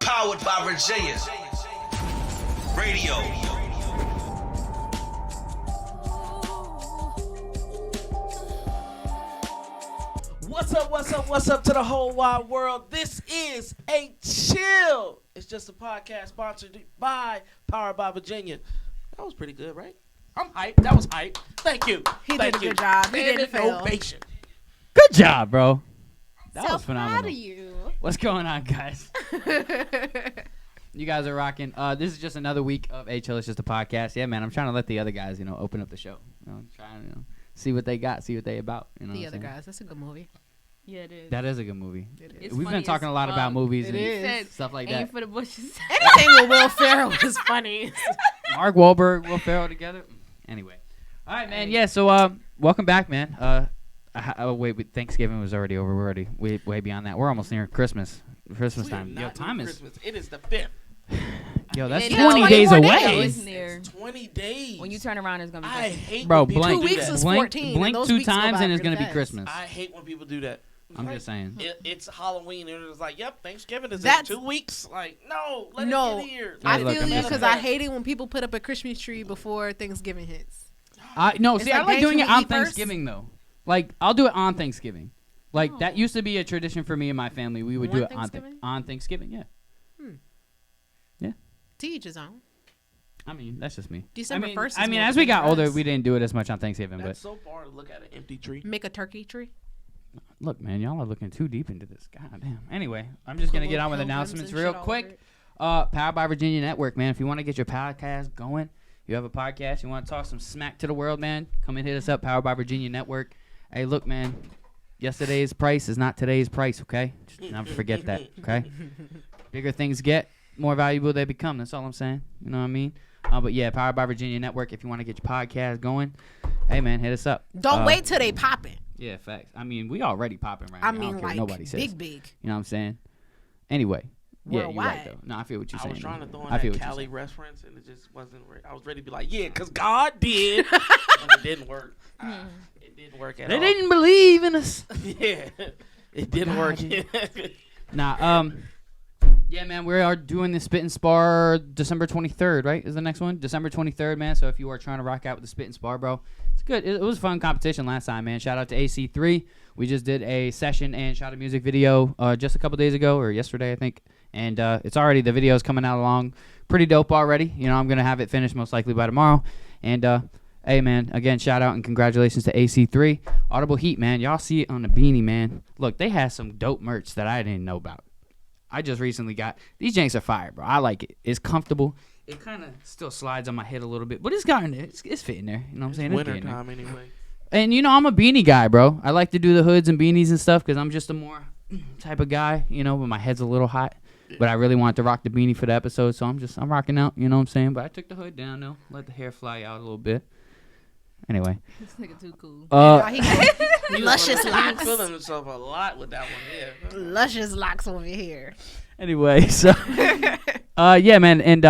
Powered by Virginia Radio. What's up to the whole wide world? This is a chill. It's just a podcast sponsored by Powered by Virginia. That was pretty good, right? I'm hyped. That was hype. Thank you. He did a good job. He didn't fail. Ovation. Good job, bro. That So was phenomenal. proud of you. What's going on, guys? You guys are rocking. This is just another week of A Chill. It's just a podcast. Yeah, man. I'm trying to let the other guys, open up the show. Trying to, see what they got, see what they about. The other guys. That's a good movie. Yeah, it is. That is a good movie. It's We've been funny talking as a lot about fuck. movies It and is. stuff like Aim that. for the bushes. Anything with Will Ferrell was funny. Mark Wahlberg, Will Ferrell together. Anyway. All right, man. Yeah, so welcome back, man. Wait, Thanksgiving was already over. We're already way beyond that. We're almost near Christmas time. Yo, time is... Christmas. It is the 5th. Yo, that's It is 20 days 24 away. days. It's near. 20 days. When you turn around, it's gonna be. I Christmas. hate Bro, when people blank. do 2 weeks that. is Blink 14. and blink those 2 weeks go times by and it's really going to be fast. Christmas. I hate when people do that. I'm just saying. It's Halloween and it's like, yep, Thanksgiving is in That's- 2 weeks. Like, no, let No. it get here. I Yeah, look, feel I'm you just because saying. I hate it when people put up a Christmas tree before Thanksgiving hits. No, It's see, like, I like dang, doing can it we on eat first? Thanksgiving, though. Like, I'll do it on Thanksgiving. Like, that used to be a tradition for me and my family. We would do On it Thanksgiving? on Thanksgiving, yeah. To each his own. I mean, that's just me. December 1st is I mean, more as we got for older, us. we didn't do it as much on Thanksgiving. That's But so far to look at an empty tree. Make a turkey tree. look, man, y'all are looking too deep into this. God damn. Anyway, I'm just going to get on with announcements real quick. Powered by Virginia Network, man. If you want to get your podcast going, you have a podcast, you want to talk some smack to the world, man, come and hit us up, Powered by Virginia Network. Hey, look, man, yesterday's price is not today's price, okay? Just never forget that, okay? Bigger things get, more valuable they become. That's all I'm saying. You know what I mean? But yeah, Powered by Virginia Network. If you want to get your podcast going, hey, man, hit us up. Don't wait till they popping. Yeah, facts. I mean, we already popping right I now. mean, I don't care like, what nobody says. big. You know what I'm saying? Anyway. Yeah, you're right, Worldwide. though. No, I feel what you're I saying. was trying to throw in I feel that what you're Cali saying. reference and it just wasn't right. I was ready to be like, yeah, because God did. But it didn't work. It didn't work at They all. didn't believe in us. Yeah, it didn't work. Nah, yeah, man, we are doing the Spit and Spar December 23rd, right? Is the next one? December 23rd, man. So if you are trying to rock out with the Spit and Spar, bro, it's good. It was a fun competition last time, man. Shout out to AC3. We just did a session and shot a music video just a couple days ago, or yesterday, I think. And it's already, the video's coming out along pretty dope already. I'm going to have it finished most likely by tomorrow. And, hey, man, again, shout out and congratulations to AC3. Audible Heat, man. Y'all see it on the beanie, man. Look, they had some dope merch that I didn't know about. I just recently got these janks are fire, bro. I like it. It's comfortable. It kind of still slides on my head a little bit, but it's got in there. It's fitting there. You know what I'm saying? It's Winter getting there. time anyway. And I'm a beanie guy, bro. I like to do the hoods and beanies and stuff because I'm just a more type of guy, but my head's a little hot. But I really wanted to rock the beanie for the episode, so I'm rocking out. You know what I'm saying? But I took the hood down though, let the hair fly out a little bit. Anyway, This nigga too cool. He got luscious He was locks. feeling himself a lot with that one. Yeah. Luscious locks over here. anyway, so yeah, man, and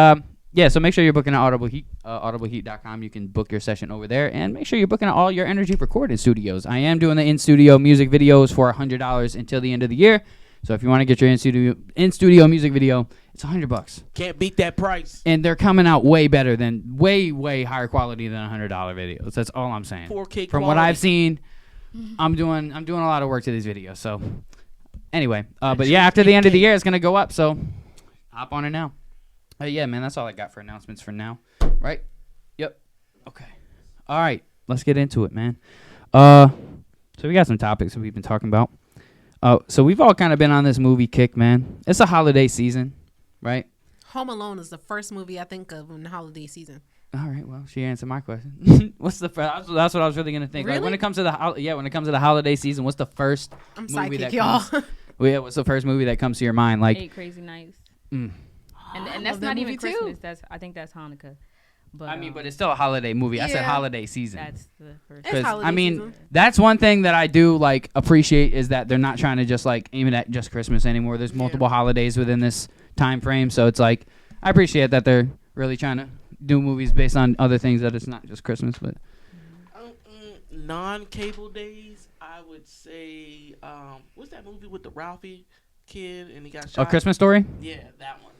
yeah, so make sure you're booking at Audible Heat, audibleheat.com. You can book your session over there, and make sure you're booking at all your Energy recording studios. I am doing the in-studio music videos for $100 until the end of the year. So if you want to get your in-studio music video, it's $100. Can't beat that price. And they're coming out way better than, way higher quality than $100 videos. That's all I'm saying. 4K From what quality. I've seen, I'm doing a lot of work to these videos. So anyway, but yeah, after the end of the year, it's gonna go up. So hop on it now. Yeah, man, that's all I got for announcements for now. Right? Yep. Okay. All right, let's get into it, man. So we got some topics that we've been talking about. So we've all kind of been on this movie kick, man. It's a holiday season, right? Home Alone is the first movie I think of in the holiday season. All right, well, she answered my question. What's the first? That's what I was really gonna think. Really? Like when it comes to the holiday season, what's the first I'm movie psychic, that y'all. comes? Well, yeah, what's the first movie that comes to your mind? Like, 8 Crazy Nights. mm. And love that's that not movie even too. Christmas. I think that's Hanukkah. But I mean, but it's still a holiday movie. I said Yeah. holiday season. that's the first. It's 'Cause, holiday I mean, season. that's one thing that I do like appreciate is that they're not trying to just like aim it at just Christmas anymore. There's multiple holidays within this time frame, so it's like I appreciate that they're really trying to do movies based on other things that it's not just Christmas. But Non-cable days, I would say, what's that movie with the Ralphie kid and he got shot? A Christmas Story. Yeah, that one.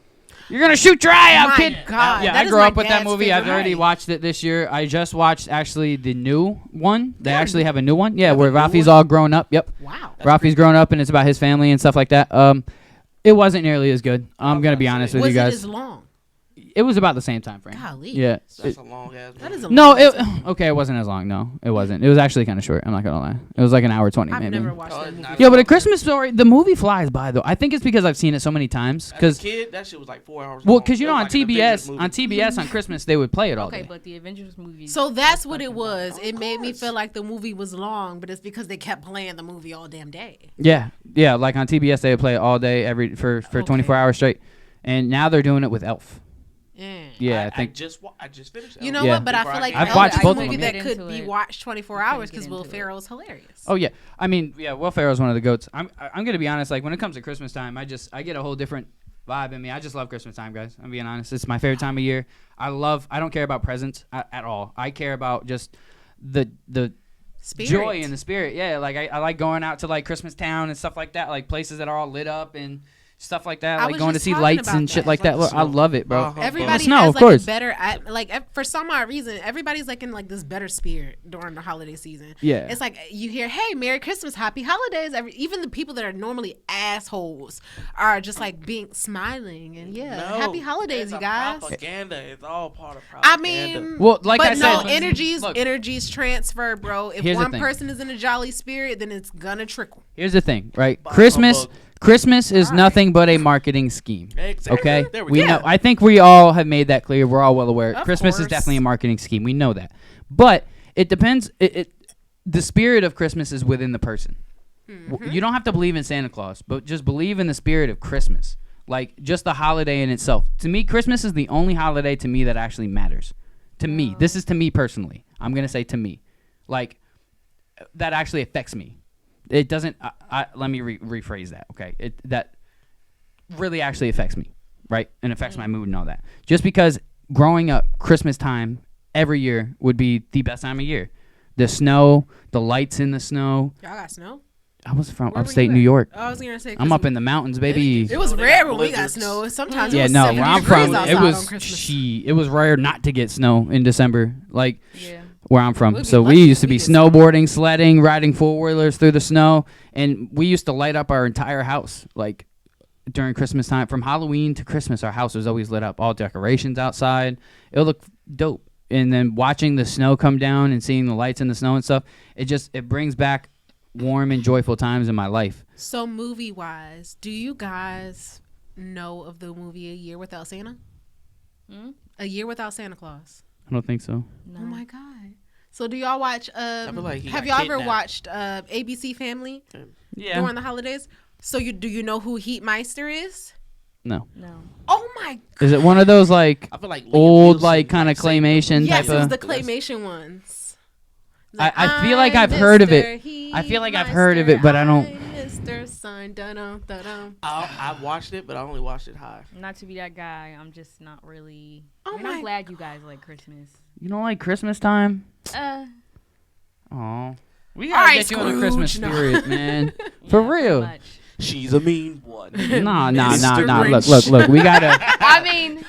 You're gonna shoot your eye out, My kid. God, Yeah, that I is grew my up with that dad's movie. I've favorite already movie. watched it this year. I just watched actually the new one. They Yeah. actually have a new one. Yeah, have a where new Rafi's one? all grown up. Yep, Wow. Rafi's grown up and it's about his family and stuff like that. It wasn't nearly as good. I'm gonna be honest with Was you it guys. as long? It was about the same time frame. Golly. Yeah. That's a long ass. That is a No, long it time. okay. It wasn't as long. No, it wasn't. It was actually kind of short. I'm not gonna lie. It was like an hour 20 I've maybe. never watched Oh, that it's movie. not- Yeah, but A Christmas Story, the movie flies by though. I think it's because I've seen it so many times. As a Because kid, that shit was like 4 hours. well, long. because you It know was on like an Avengers TBS, movie. on TBS on Christmas they would play it all Okay, day. but the Avengers movies. So that's what it fucking was. Of It made me course. feel like the movie was long, but it's because they kept playing the movie all damn day. Yeah, yeah. Like on TBS they would play it all day for 24 hours straight, and now they're doing it with Elf. Yeah, I think. I just finished. You know Yeah. what? But I Before feel like I've Elf watched is both a of movie them. that could Into be it. watched 24 couldn't hours get because Will into it. Ferrell's hilarious. Oh yeah, I mean yeah, Will Ferrell's one of the goats. I'm gonna be honest. Like when it comes to Christmas time, I get a whole different vibe in me. I just love Christmas time, guys. I'm being honest. It's my favorite time of year. I don't care about presents at all. I care about just the Spirit. joy and the spirit. Yeah, like I like going out to like Christmas Town and stuff like that, like places that are all lit up and stuff like that. I Like was going to just see talking lights about and shit that. like that. Like Look, I snow. love it, bro. Uh-huh. Everybody snow, has of like course. a better for some odd reason. Everybody's like in like this better spirit during the holiday season. Yeah. It's like you hear, "Hey, Merry Christmas, Happy Holidays." Even the people that are normally assholes are just like being smiling and Happy Holidays, it's you a guys. Propaganda. It's all part of I propaganda. mean, Well, like but I said, no, energies look. transfer, bro. If Here's the one thing. person is in a jolly spirit, then it's gonna trickle. Here's the thing, right? Bah, humbug. Christmas is Alright. nothing but a marketing scheme. Exactly. Okay, There we go. know. I think we all have made that clear. We're all well aware. Of Christmas is course. definitely a marketing scheme. We know that, but it depends. The spirit of Christmas is within the person. You don't have to believe in Santa Claus, but just believe in the spirit of Christmas, like just the holiday in itself. To me, Christmas is the only holiday to me that actually matters. To me, this is to me personally. I'm gonna say to me, like that actually affects me. It doesn't. Let me rephrase that. Okay, that really actually affects me, right? And affects my mood and all that. Just because growing up, Christmas time every year would be the best time of year. The snow, the lights in the snow. Y'all got snow? I was from Where were upstate you New at? York. I was gonna say 'cause I'm up in the mountains, baby. It was They rare got when we got blizzards. snow. Sometimes it Yeah, was no, 70 where I'm degrees from, outside it on was Christmas. it was rare not to get snow in December. Like Yeah. where I'm from. We'd be So we lucky used to if be we get snow. snowboarding, sledding, riding four-wheelers through the snow, and we used to light up our entire house like during Christmas time. From Halloween to Christmas, our house was always lit up, all decorations outside. It would look dope. And then watching the snow come down and seeing the lights in the snow and stuff, it brings back warm and joyful times in my life. So movie wise, do you guys know of the movie A Year Without Santa? Hmm? A Year Without Santa Claus. I don't think so. No. Oh my god. So do y'all watch feel like he have got y'all ever kidnapped. watched ABC Family Yeah. during the holidays? So do you know who Heat Meister is? No. No. Oh my Is it one of those like I feel like Liam old Neeson, like kind of saved claymation Yes, type it was of? the claymation ones. I feel like I've heard of it. I feel like I've heard of it, but I don't- Mr. Sun, dun-dun, dun-dun. I watched it, but I only watched it high. Not to be that guy. I'm just not really. Oh I mean, my I'm glad you guys like Christmas. You don't like Christmas time? Oh, we gotta Alright, get you in the Christmas Scrooge, no. spirit, man. For Yeah, real. much. She's a mean one. Nah. Mr. Look. We gotta I mean,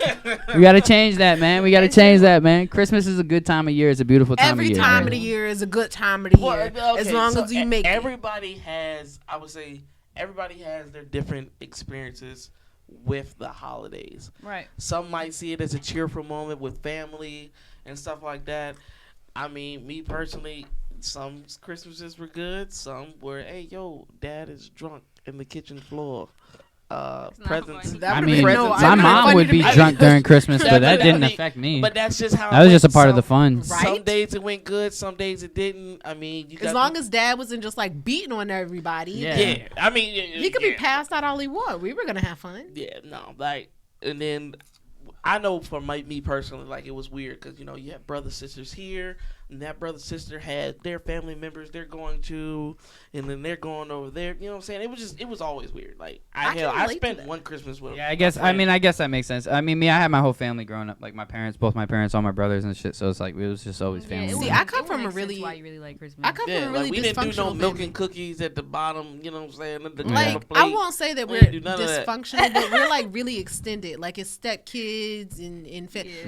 change that, man. We gotta change that, man. Christmas is a good time of year. It's a beautiful time Every of year. time man. of the year is a good time of the year, Well, as okay, long so as you make it. everybody has, I would say, everybody has their different experiences with the holidays. right. Some might see it as a cheerful moment with family and stuff like that. I mean, me personally, some Christmases were good. Some were, hey, yo, dad is drunk in the kitchen floor. Presents. funny. That I would've mean, been presents. no- my I'd mom funny would to be me. drunk during Christmas, but that I didn't mean, affect me. But that's just how That was just a part of the Some- fun. Right? Some days it went good, some days it didn't. I mean, you As got long as dad wasn't just like beating on everybody. Yeah. yeah. I mean, He could be yeah. passed out all he want. We were gonna have fun. Yeah, no, like, and then I know for me personally, like, it was weird because you have brothers, sisters here. and that brother sister had their family members they're going to, and then they're going over there. You know what I'm saying? It was always weird. Like I can I relate to spent that. one Christmas with. Yeah, I guess that makes sense. I mean, me, I had my whole family growing up, like both my parents, all my brothers and shit. So it's like it was just always family. See, I come from a really why you really like Christmas. I come from a really we didn't do no dysfunctional milk family. and cookies at the bottom. You know what I'm saying? The Like plate. I won't say that We we're didn't do none of that. dysfunctional, but we're like really extended. Like it's step kids and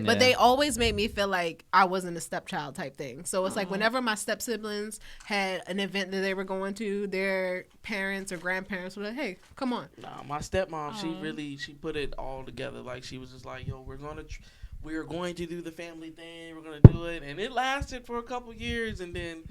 but they always made me feel like I wasn't a stepchild type thing. So it's like whenever my step siblings had an event that they were going to, their parents or grandparents were like, "Hey, come on." Nah, my stepmom, she put it all together. Like she was just like, "Yo, we're going to do the family thing. We're gonna do it," and it lasted for a couple years, and then.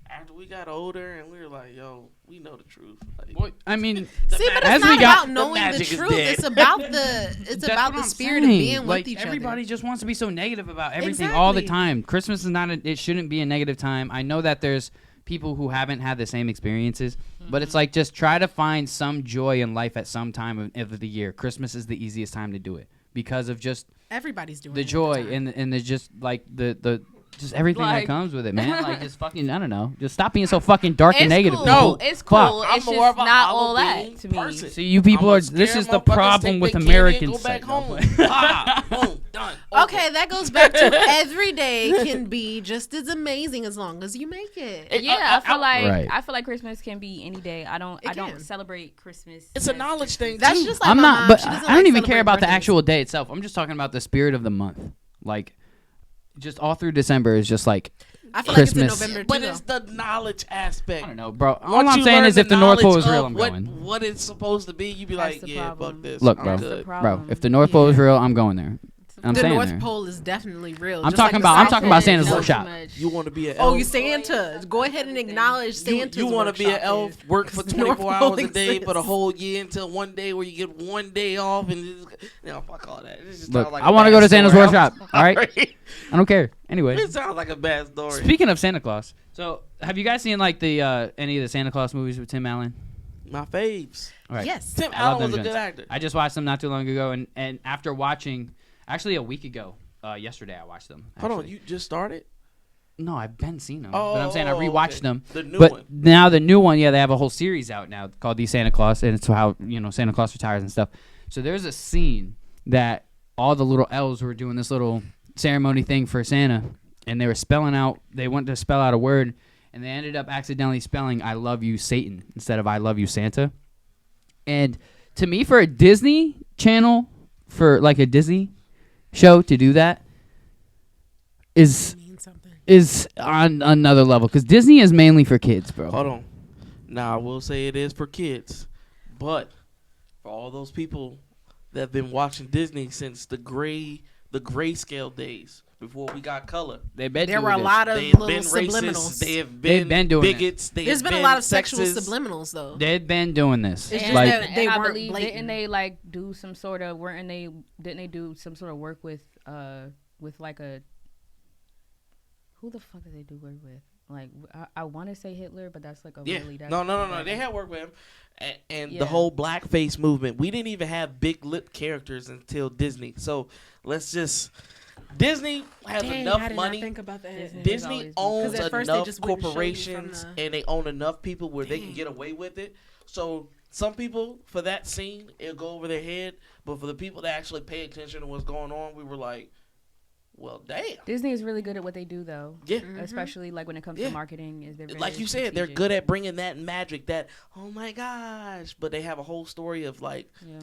After we got older and we were like, yo, we know the truth. Like, Well, I mean, See, but as it's we not got- about knowing the magic is truth. dead. It's about the that's what I'm spirit of saying. being Like, with each everybody other. just wants to be so negative about everything all the Exactly. time. Christmas is not. It shouldn't be a negative time. I know that there's people who haven't had the same experiences, but it's like just try to find some joy in life at some time of the year. Christmas is the easiest time to do it because of just Everybody's doing the it at joy time. and the just like the just everything that Like- comes with it, man. Like just fucking, I don't know. Just stop being so fucking dark and It's negative. cool. people. It's Fuck. cool. I'm It's more just of a not all Halloween that to me. person. See, you people I'ma are. This scare is the motherfuckers, problem take with their candy and Americans. Go back No, home. but- Ah, boom, done. Okay, that goes back to every day can be just as amazing as long as you make it. Yeah, Right. I feel like Christmas can be any day. I It don't can. celebrate Christmas. It's a as knowledge thing. That's too. just like I'm my not, mom. but She doesn't I don't like even care celebrate about the birthdays. actual day itself. I'm just talking about the spirit of the month. Like, just all through December is just like I feel Christmas. like it's in November too. But though. it's the knowledge aspect. I don't know, bro. All Once I'm you saying learn is if the North Pole is real, I'm what, going. What it's supposed to be, you be That's like, the yeah, problem. fuck this. Look, I'm bro. good. Bro, if the North Pole is real, I'm going there. I'm the saying North there. Pole is definitely real. I'm just talking like the about- I'm South talking about Pole Santa's is. Not workshop. too much. You want to be an Oh, elf? you Santa. Go ahead and acknowledge Santa's You want to be an workshop elf, is- work for the North 24 Pole hours a day for the exists. whole year until one day where you get one day off and just, fuck all that. It just Look, sounds like I a want to bad go to Santa's story. workshop. All right, Sorry. I don't care. Anyway, It sounds like a bad story. speaking of Santa Claus, so have you guys seen like the any of the Santa Claus movies with Tim Allen? My faves. All right. Yes. Tim I love Allen was them a good joints. actor. I just watched them not too long ago, and after watching, actually a week ago, yesterday I watched them. Hold on, actually. you just started? No, I've been seeing them, Oh, but I'm saying I rewatched okay. them. The new But one. now the new one, yeah, they have a whole series out now called The Santa Claus, and it's how Santa Claus retires and stuff. So there's a scene that all the little elves were doing this little ceremony thing for Santa, and they were spelling out. They went to spell out a word, and they ended up accidentally spelling "I love you, Satan" instead of "I love you, Santa." And to me, for a Disney Channel, for like a Disney show to do that Mean something. is on another level, because Disney is mainly for kids, bro. Hold on. Now, I will say it is for kids, but for all those people that have been watching Disney since the grayscale days, before we got color, They've been There doing were a this. lot of they have little been subliminals. racist. They have They've been doing it. bigots. They There's have been a lot of sexist. sexual subliminals though. They've been doing this. It's And, just like, that they and I weren't believe blatant. didn't they like do some sort of didn't they do some sort of work with like a who the fuck did they do work with? Like I want to say Hitler, but that's like a Yeah. really that's No. They had work with him. And Yeah. the whole blackface movement. We didn't even have big lip characters until Disney. So let's just. Disney has Dang, I enough did not money. think about that. Disney. Disney always been- owns 'Cause at first they enough just wouldn't show you from corporations the- and they own enough people where they can get away with it. So some people, for that scene, it'll go over their head. But for the people that actually pay attention to what's going on, we were like, well, damn. Disney is really good at what they do though. Yeah. Especially like when it comes Yeah. to marketing, is they're very Like you said, they're strategic. good at bringing that magic, that, oh my gosh. But they have a whole story of like, Yeah.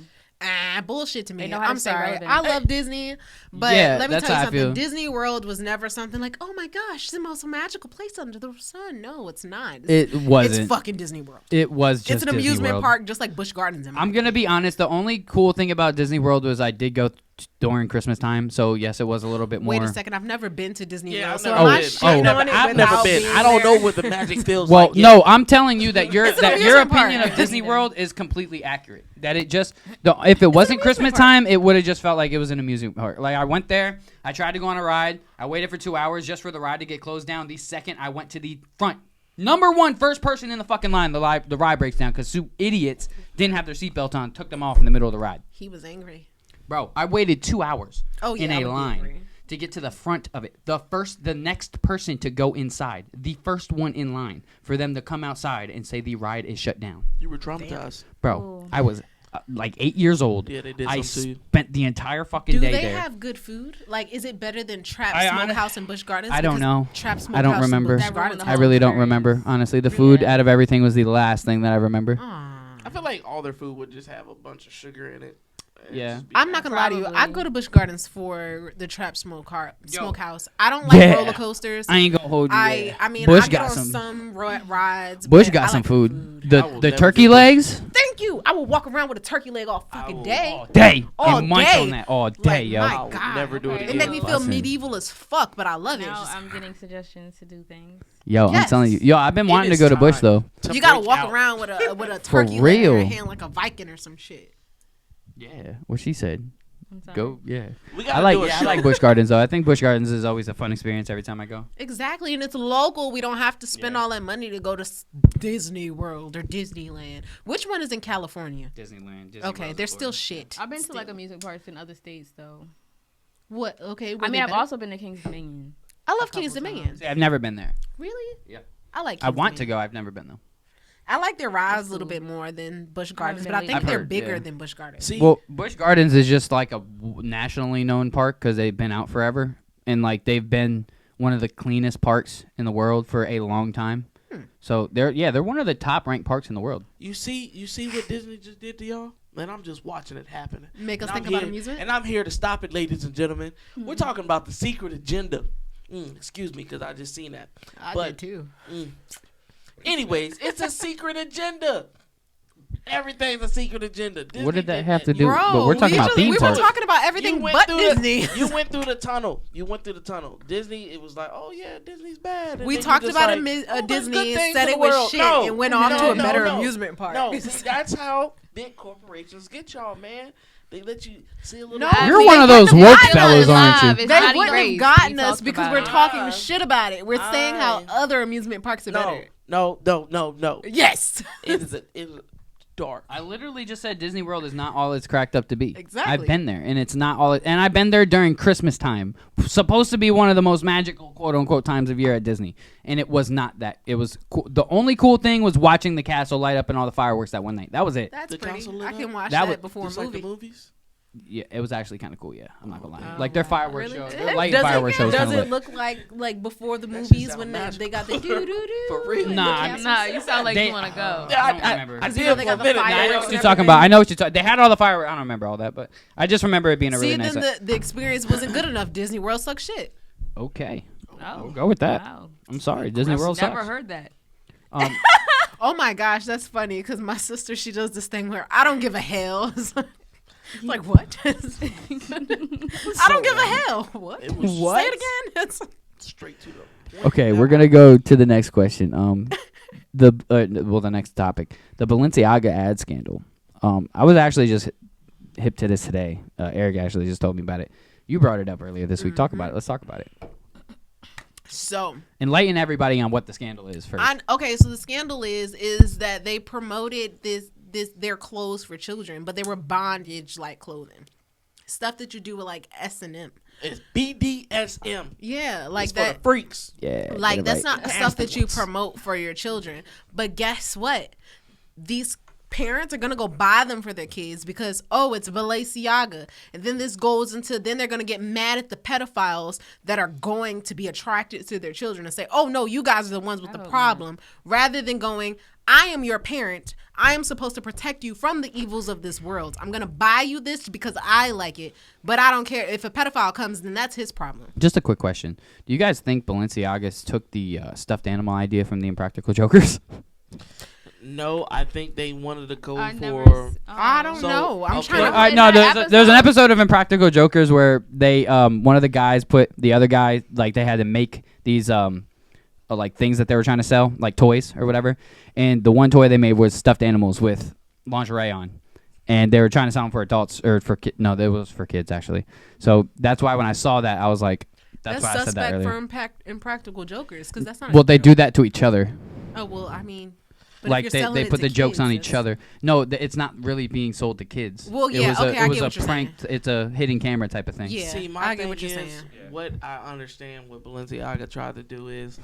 Bullshit to me. They know how to I'm stay sorry. relevant. I love Disney, but Yeah, let me that's tell you how I something. feel. Disney World was never something like, oh my gosh, it's the most magical place under the sun. No, it's not. It wasn't. It's fucking Disney World. It was just It's an Disney amusement World. park, just like Busch Gardens. In my I'm gonna be honest. The only cool thing about Disney World was I did go during Christmas time, so yes, it was a little bit more. Wait a second. I've never been to Disney yeah, World. I've So never am I been. shitting never- on it I've never without been. being I don't know there? what the magic feels Well, like. yet. no, I'm telling you that your It's an that your amusement park. opinion of Disney World is completely accurate. That it just if it wasn't Christmas time, it would have just felt like it was an amusement park. Like I went there, I tried to go on a ride, I waited for 2 hours just for the ride to get closed down. The second I went to the front, first person in the fucking line, the ride breaks down because two idiots didn't have their seatbelt on, took them off in the middle of the ride. He was angry. Bro, I waited 2 hours Oh, yeah, in I a would be line angry. to get to the front of it. The next person to go inside, the first one in line for them to come outside and say the ride is shut down. You were traumatized. Bro, Ooh. I was like 8 years old. Yeah, they did I something to you. spent the entire fucking Do day they there. have good food? Like, is it better than Trap I Smokehouse and Busch Gardens? I don't Because know. Trap I Smokehouse don't and remember. Busch Gardens I I have really good don't food. remember. Honestly, the food Yeah. out of everything was the last thing that I remember. I feel like all their food would just have a bunch of sugar in it. and Yeah. just be I'm bad. not gonna lie to you. I Probably. go to Busch Gardens for the Trap Smokehouse. I don't like Yeah. roller coasters. I ain't gonna hold you. I mean, Busch I get got on some. some rides. Busch but got I some like the food. I The will the never turkey do Busch. legs Thank you. I will walk around with a turkey leg all fucking day. all day. All and munch day. on that all day, Like, yo. my I will God. never do it Okay. It again. make me feel Listen. medieval as fuck, but I love it. Now It's just- I'm getting suggestions to do things. Yo, I'm Yes. telling you. Yo, I've been wanting to is go to Busch time. though. To you gotta break walk out. around with a For turkey leg in your real. hand like a Viking or some shit. Yeah, what she said. I'm sorry. Go, yeah. We I gotta like do a I show. like Busch Gardens though. I think Busch Gardens is always a fun experience every time I go. Exactly, and it's local. We don't have to spend Yeah. all that money to go to Disney World or Disneyland. Which one is in California? Disneyland. Disney Okay, World's they're in still Florida. shit. I've been to Still. like amusement parks in other states though. What? Okay, were I mean, they I've better? also been to Kings Dominion. I love couple Kings times. Dominion. See, I've never been there. Really? Yeah. I like. I Kings want to Dominion. go. I've never been though. I like their rides a little bit more than Busch Gardens, been but I lately. think I've they're heard, bigger yeah. than Busch Gardens. See, Well, Busch Gardens is just like a nationally known park because they've been out forever, and like they've been one of the cleanest parks in the world for a long time. So they're one of the top ranked parks in the world. you see what Disney just did to y'all? Man, I'm just watching it happen. Make us And think I'm about here- amusement. And I'm here to stop it, ladies and gentlemen. We're talking about the secret agenda. Excuse me, because I just seen that. I but- did too. Anyways, it's a secret agenda. Everything's a secret agenda. Disney What did that did have to do? Bro, But we're talking about theme we parks. were talking about everything went but through Disney. You went through the tunnel. You went through the tunnel. Disney, it was like, oh yeah, Disney's bad. And We then you talked just about like, Disney oh, there's good and things said in it the was world. shit No, and went off no, to a no, better no. amusement park. No, see, that's how big corporations get y'all, man. They let you see a little. No, bit. You're they one of wouldn't those have woke gotten fellas, us. aren't you? It's They not wouldn't erased. have gotten We us talked because about we're it. talking shit about it. We're saying how Aye. other amusement parks are better. No. Yes. It is dark. I literally just said Disney World is not all it's cracked up to be. Exactly. I've been there, and it's not all. And I've been there during Christmas time, supposed to be one of the most magical quote unquote times of year at Disney, and it was not that. It was cool. The only cool thing was watching the castle light up and all the fireworks that one night. That was it. That's The pretty. castle lit I can up? watch That that, was- before a Just like movie. the movies. Yeah, it was actually kind of cool. Yeah, I'm not gonna lie. Oh, Like their wow. fireworks Really? show, their light Does fireworks show. it, was does kinda it lit. look like before the That shit movies sound when magical. they got the doo doo doo? For real. Nah, Nah, you sound like They- you want to go. Yeah, I don't remember. I You did know they for got a the minute. fireworks Now, and I know what you're everything. talking about. I know what you're talking. They had all the fireworks. I don't remember all that, but I just remember it being a really See, nice. then the experience wasn't good enough. Disney World sucks shit. Okay, Oh, we'll go with that. Wow. I'm sorry, Disney World Never sucks. heard that. Oh my gosh, that's funny because my sister, she does this thing where I don't give a hell. It's like, what? I don't give a hell. What? It was Say it again. It's- straight to the point. Okay, we're gonna go to the next question. The next topic, the Balenciaga ad scandal. I was actually just hip to this today. Eric actually just told me about it. You brought it up earlier this week. Talk about it. Let's talk about it. So, Enlighten everybody on what the scandal is first. okay, so the scandal is that they promoted their clothes for children, but they were bondage like clothing, stuff that you do with like S&M. It's BDSM. Yeah, like It's for that. the freaks. Yeah, Like get it that's right. not stuff that you Nasty ones. promote for your children. But guess what? These parents are gonna go buy them for their kids because it's Balenciaga, and then this goes into then they're gonna get mad at the pedophiles that are going to be attracted to their children and say, "Oh no, you guys are the ones with the problem," rather than going, "I am your parent. I am supposed to protect you from the evils of this world. I'm gonna buy you this because I like it, but I don't care if a pedophile comes. Then that's his problem." Just a quick question: do you guys think Balenciaga took the stuffed animal idea from the Impractical Jokers? No, I think they wanted to go I for. never. I don't So, know. I'm okay. trying to. Well, No, that there's an episode- episode of Impractical Jokers where they one of the guys put the other guy, like they had to make these like things that they were trying to sell, like toys or whatever, and the one toy they made was stuffed animals with lingerie on, and they were trying to sell them for adults or for no, it was for kids actually. So that's why when I saw that, I was like, that's why I said that suspect earlier. for Impractical Jokers because that's not. Well, they do that to each other. Oh well, I mean, But if like you're they selling it put to the jokes on kids, each other. No, it's not really being sold to kids. Well, yeah, it was okay, I it get was what a you're prank. It's a hidden camera type of thing. Yeah, See, my I get thing what you're is, saying. what I understand what Balenciaga tried to do is,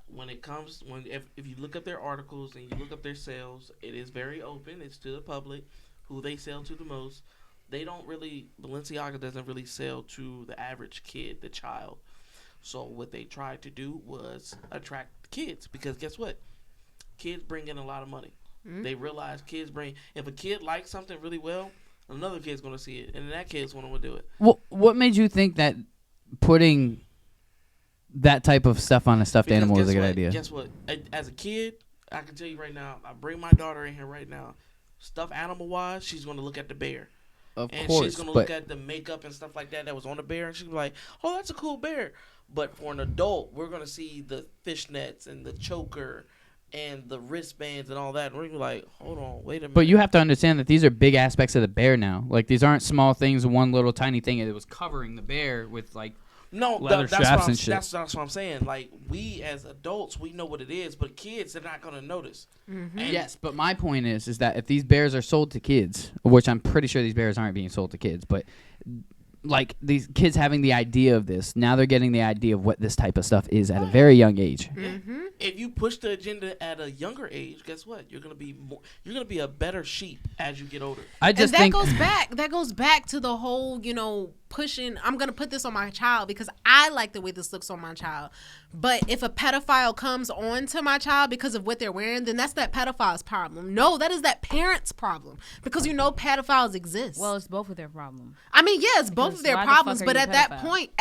when it comes if you look up their articles and you look up their sales, it is very open. It's to the public who they sell to the most. They don't really Balenciaga doesn't really sell to the average kid, the child. So what they tried to do was attract kids, because guess what? Kids bring in a lot of money. Mm-hmm. They realize if a kid likes something really well, another kid's going to see it, and that kid's going to do it. Well, what made you think that putting that type of stuff on a stuffed Because animal is a guess good what? idea? Guess what? As a kid, I can tell you right now, I bring my daughter in here right now. Stuffed animal wise, she's going to look at the bear. Of And course, she's going to but look at the makeup and stuff like that was on the bear, and she's like, oh, that's a cool bear. But for an adult, we're going to see the fishnets and the choker and the wristbands and all that. And we're gonna be like, hold on, wait a minute. But you have to understand that these are big aspects of the bear now. Like, these aren't small things, one little tiny thing. It was covering the bear with, like, leather straps and shit. That's what I'm saying. Like, we as adults, we know what it is, but kids, they're not going to notice. Mm-hmm. Yes, but my point is that if these bears are sold to kids, which I'm pretty sure these bears aren't being sold to kids, but like these kids having the idea of this, now they're getting the idea of what this type of stuff is at a very young age. Mm-hmm. If you push the agenda at a younger age, guess what? You're gonna be a better sheep as you get older. I just think That goes back to the whole, pushing. I'm gonna put this on my child because I like the way this looks on my child. But if a pedophile comes on to my child because of what they're wearing, then that's that pedophile's problem. No, that is that parent's problem, because pedophiles exist. Well, it's both of their problems. I mean, yes, both of their why the problems, fuck are but you a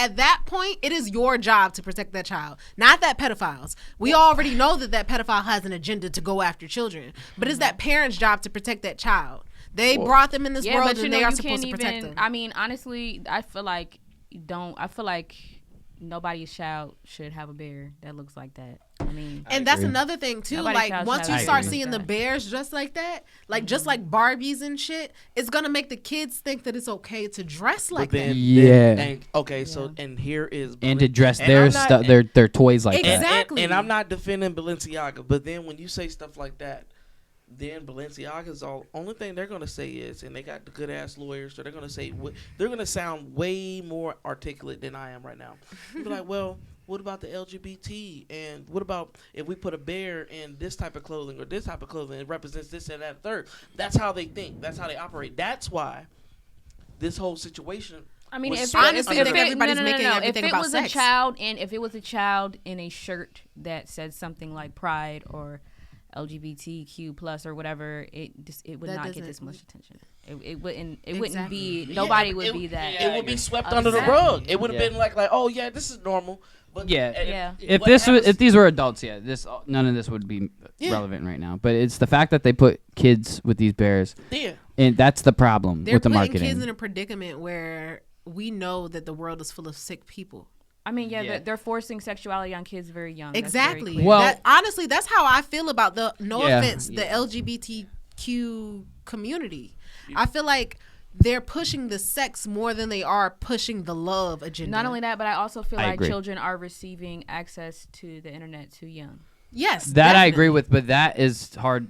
at that point, it is your job to protect that child, not that pedophile's. We already know that pedophile has an agenda to go after children, but it's that parent's job to protect that child. They brought them in this world, but and they are supposed to protect them. I mean, honestly, I feel like nobody's child should have a bear that looks like that. I mean, and that's another thing too. Nobody's Like, child once should you have start bears seeing like the that. bears just like that, like just like Barbies and shit, it's gonna make the kids think that it's okay to dress like that. Yeah. And here is and to dress and their I'm not- stuff, their toys like that. Exactly. And I'm not defending Balenciaga, but then when you say stuff like that, then Balenciaga's only thing they're gonna say is, and they got the good ass lawyers, so they're gonna sound way more articulate than I am right now. Be like, well, what about the LGBT? And what about if we put a bear in this type of clothing or this type of clothing? It represents this and that third. That's how they think. That's how they operate. That's why this whole situation. I mean, was if so honestly, under- think everybody's making everything if it about was sex. if it was a child in a shirt that said something like Pride or LGBTQ plus or whatever, it would That not get doesn't- this much attention. It wouldn't Exactly. be nobody Yeah, would be that. It would be swept under the upset. rug. It would have Yeah. been like, oh yeah, this is normal. But Yeah. If these were adults, none of this would be Yeah. relevant right now. But it's the fact that they put kids with these bears, yeah. and that's the problem They're with the putting marketing. kids in a predicament where we know that the world is full of sick people. I mean, Yeah. they're forcing sexuality on kids very young. That's very Exactly. clear. Well- Honestly, that's how I feel about the Yeah. offense, the LGBTQ community. I feel like they're pushing the sex more than they are pushing the love agenda. Not only that, but I also feel I like agree. children are receiving access to the internet too young. yes, That I definitely. agree with, but that is hard.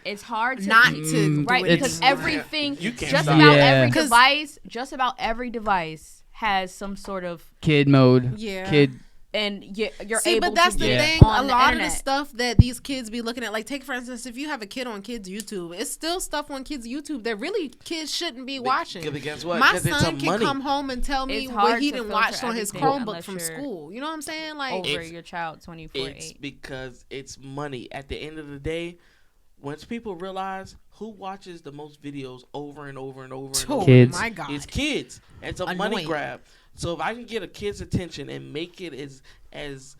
It's hard to Not to right do it because anymore. everything, You can't just stop. about Yeah. every 'Cause- device, has some sort of Kid mode, Yeah. kid. and you're See, able but that's to the get thing. on A the lot of the internet. stuff that these kids be looking at, like take for instance, if you have a kid on kids' YouTube, it's still stuff on kids' YouTube that really kids shouldn't be watching. Because guess what? My 'Cause it's son a can money. come home and tell me It's what hard he to didn't filter watch on his everything Chromebook unless from you're school. You know what I'm saying? Like, over It's- your child 24/8. It's because it's money. At the end of the day, once people realize who watches the most videos over and over and over and oh over, Kids. my God. it's kids. It's a money Annoying. grab. So if I can get a kid's attention and make it as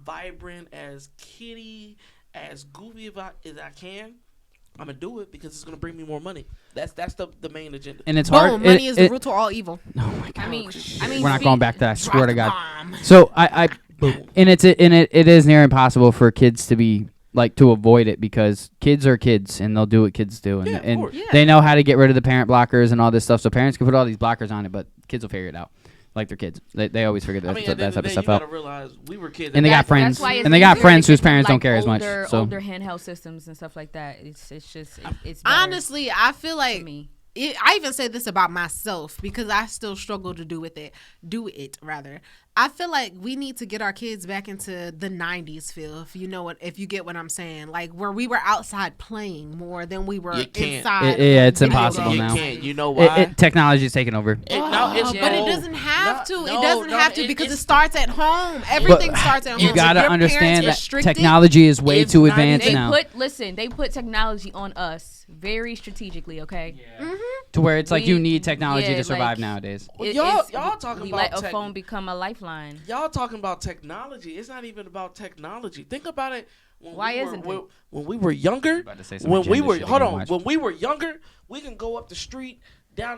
vibrant, as kitty, as goofy as I can, I'm gonna do it because it's gonna bring me more money. That's the main agenda. And it's Boom, hard. money is the root to all evil. Oh my god. I mean, We're not going back to that. I swear to Drop God. the bomb. So it is near impossible for kids to be like to avoid it because kids are kids and they'll do what kids do and, Yeah, of and course. Yeah. they know how to get rid of the parent blockers and all this stuff. So parents can put all these blockers on it, but kids will figure it out. like they're kids. They always forget I mean, that at the end type of of the day, stuff you out. gotta realize we were kids. And they got friends. That's why it's And they got easier friends to whose get, parents don't like, care as much. older- So older handheld systems and stuff like that. It's better Honestly, I feel to like me. I even say this about myself because I still struggle to do it rather. I feel like we need to get our kids back into the 90s feel, if you get what I'm saying, like where we were outside playing more than we were You can't. inside. Yeah, it's video impossible games. You now. can't. You know why? Technology is taking over. No, it's But it no. doesn't have to. No, It doesn't no, have to because it it's- starts at home. Everything starts at home. You If gotta your parents understand that restricted- technology is way It's too not advanced even- now. They put technology on us very strategically, okay? To where it's like you We- need technology yeah, to survive like- nowadays. Well, It- y'all it's- talking we about let a phone become a lifeline. Y'all talking about technology. It's not even about technology. Think about it. Why isn't it? When we were younger, about to say some when we agenda were shit hold again, on, watch. when we were younger, we can go up the street, down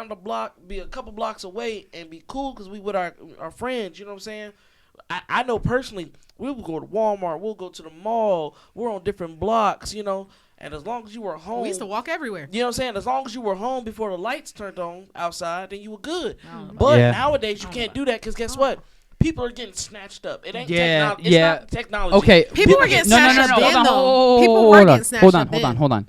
the block, be a couple blocks away, and be cool because we with our friends. You know what I'm saying? I know personally, we will go to Walmart, we'll go to the mall. We're on different blocks, and as long as you were home, We used to walk everywhere. you know what I'm saying? As long as you were home before the lights turned on outside, then you were good. But Yeah. nowadays, you can't do that because guess what? People are getting snatched up. It ain't Yeah, technology. It's yeah. not technology. Okay. People were getting No, snatched no, up no, no. then, Hold on. though. People were Hold on. getting snatched Hold on. up Hold on. then. Hold on.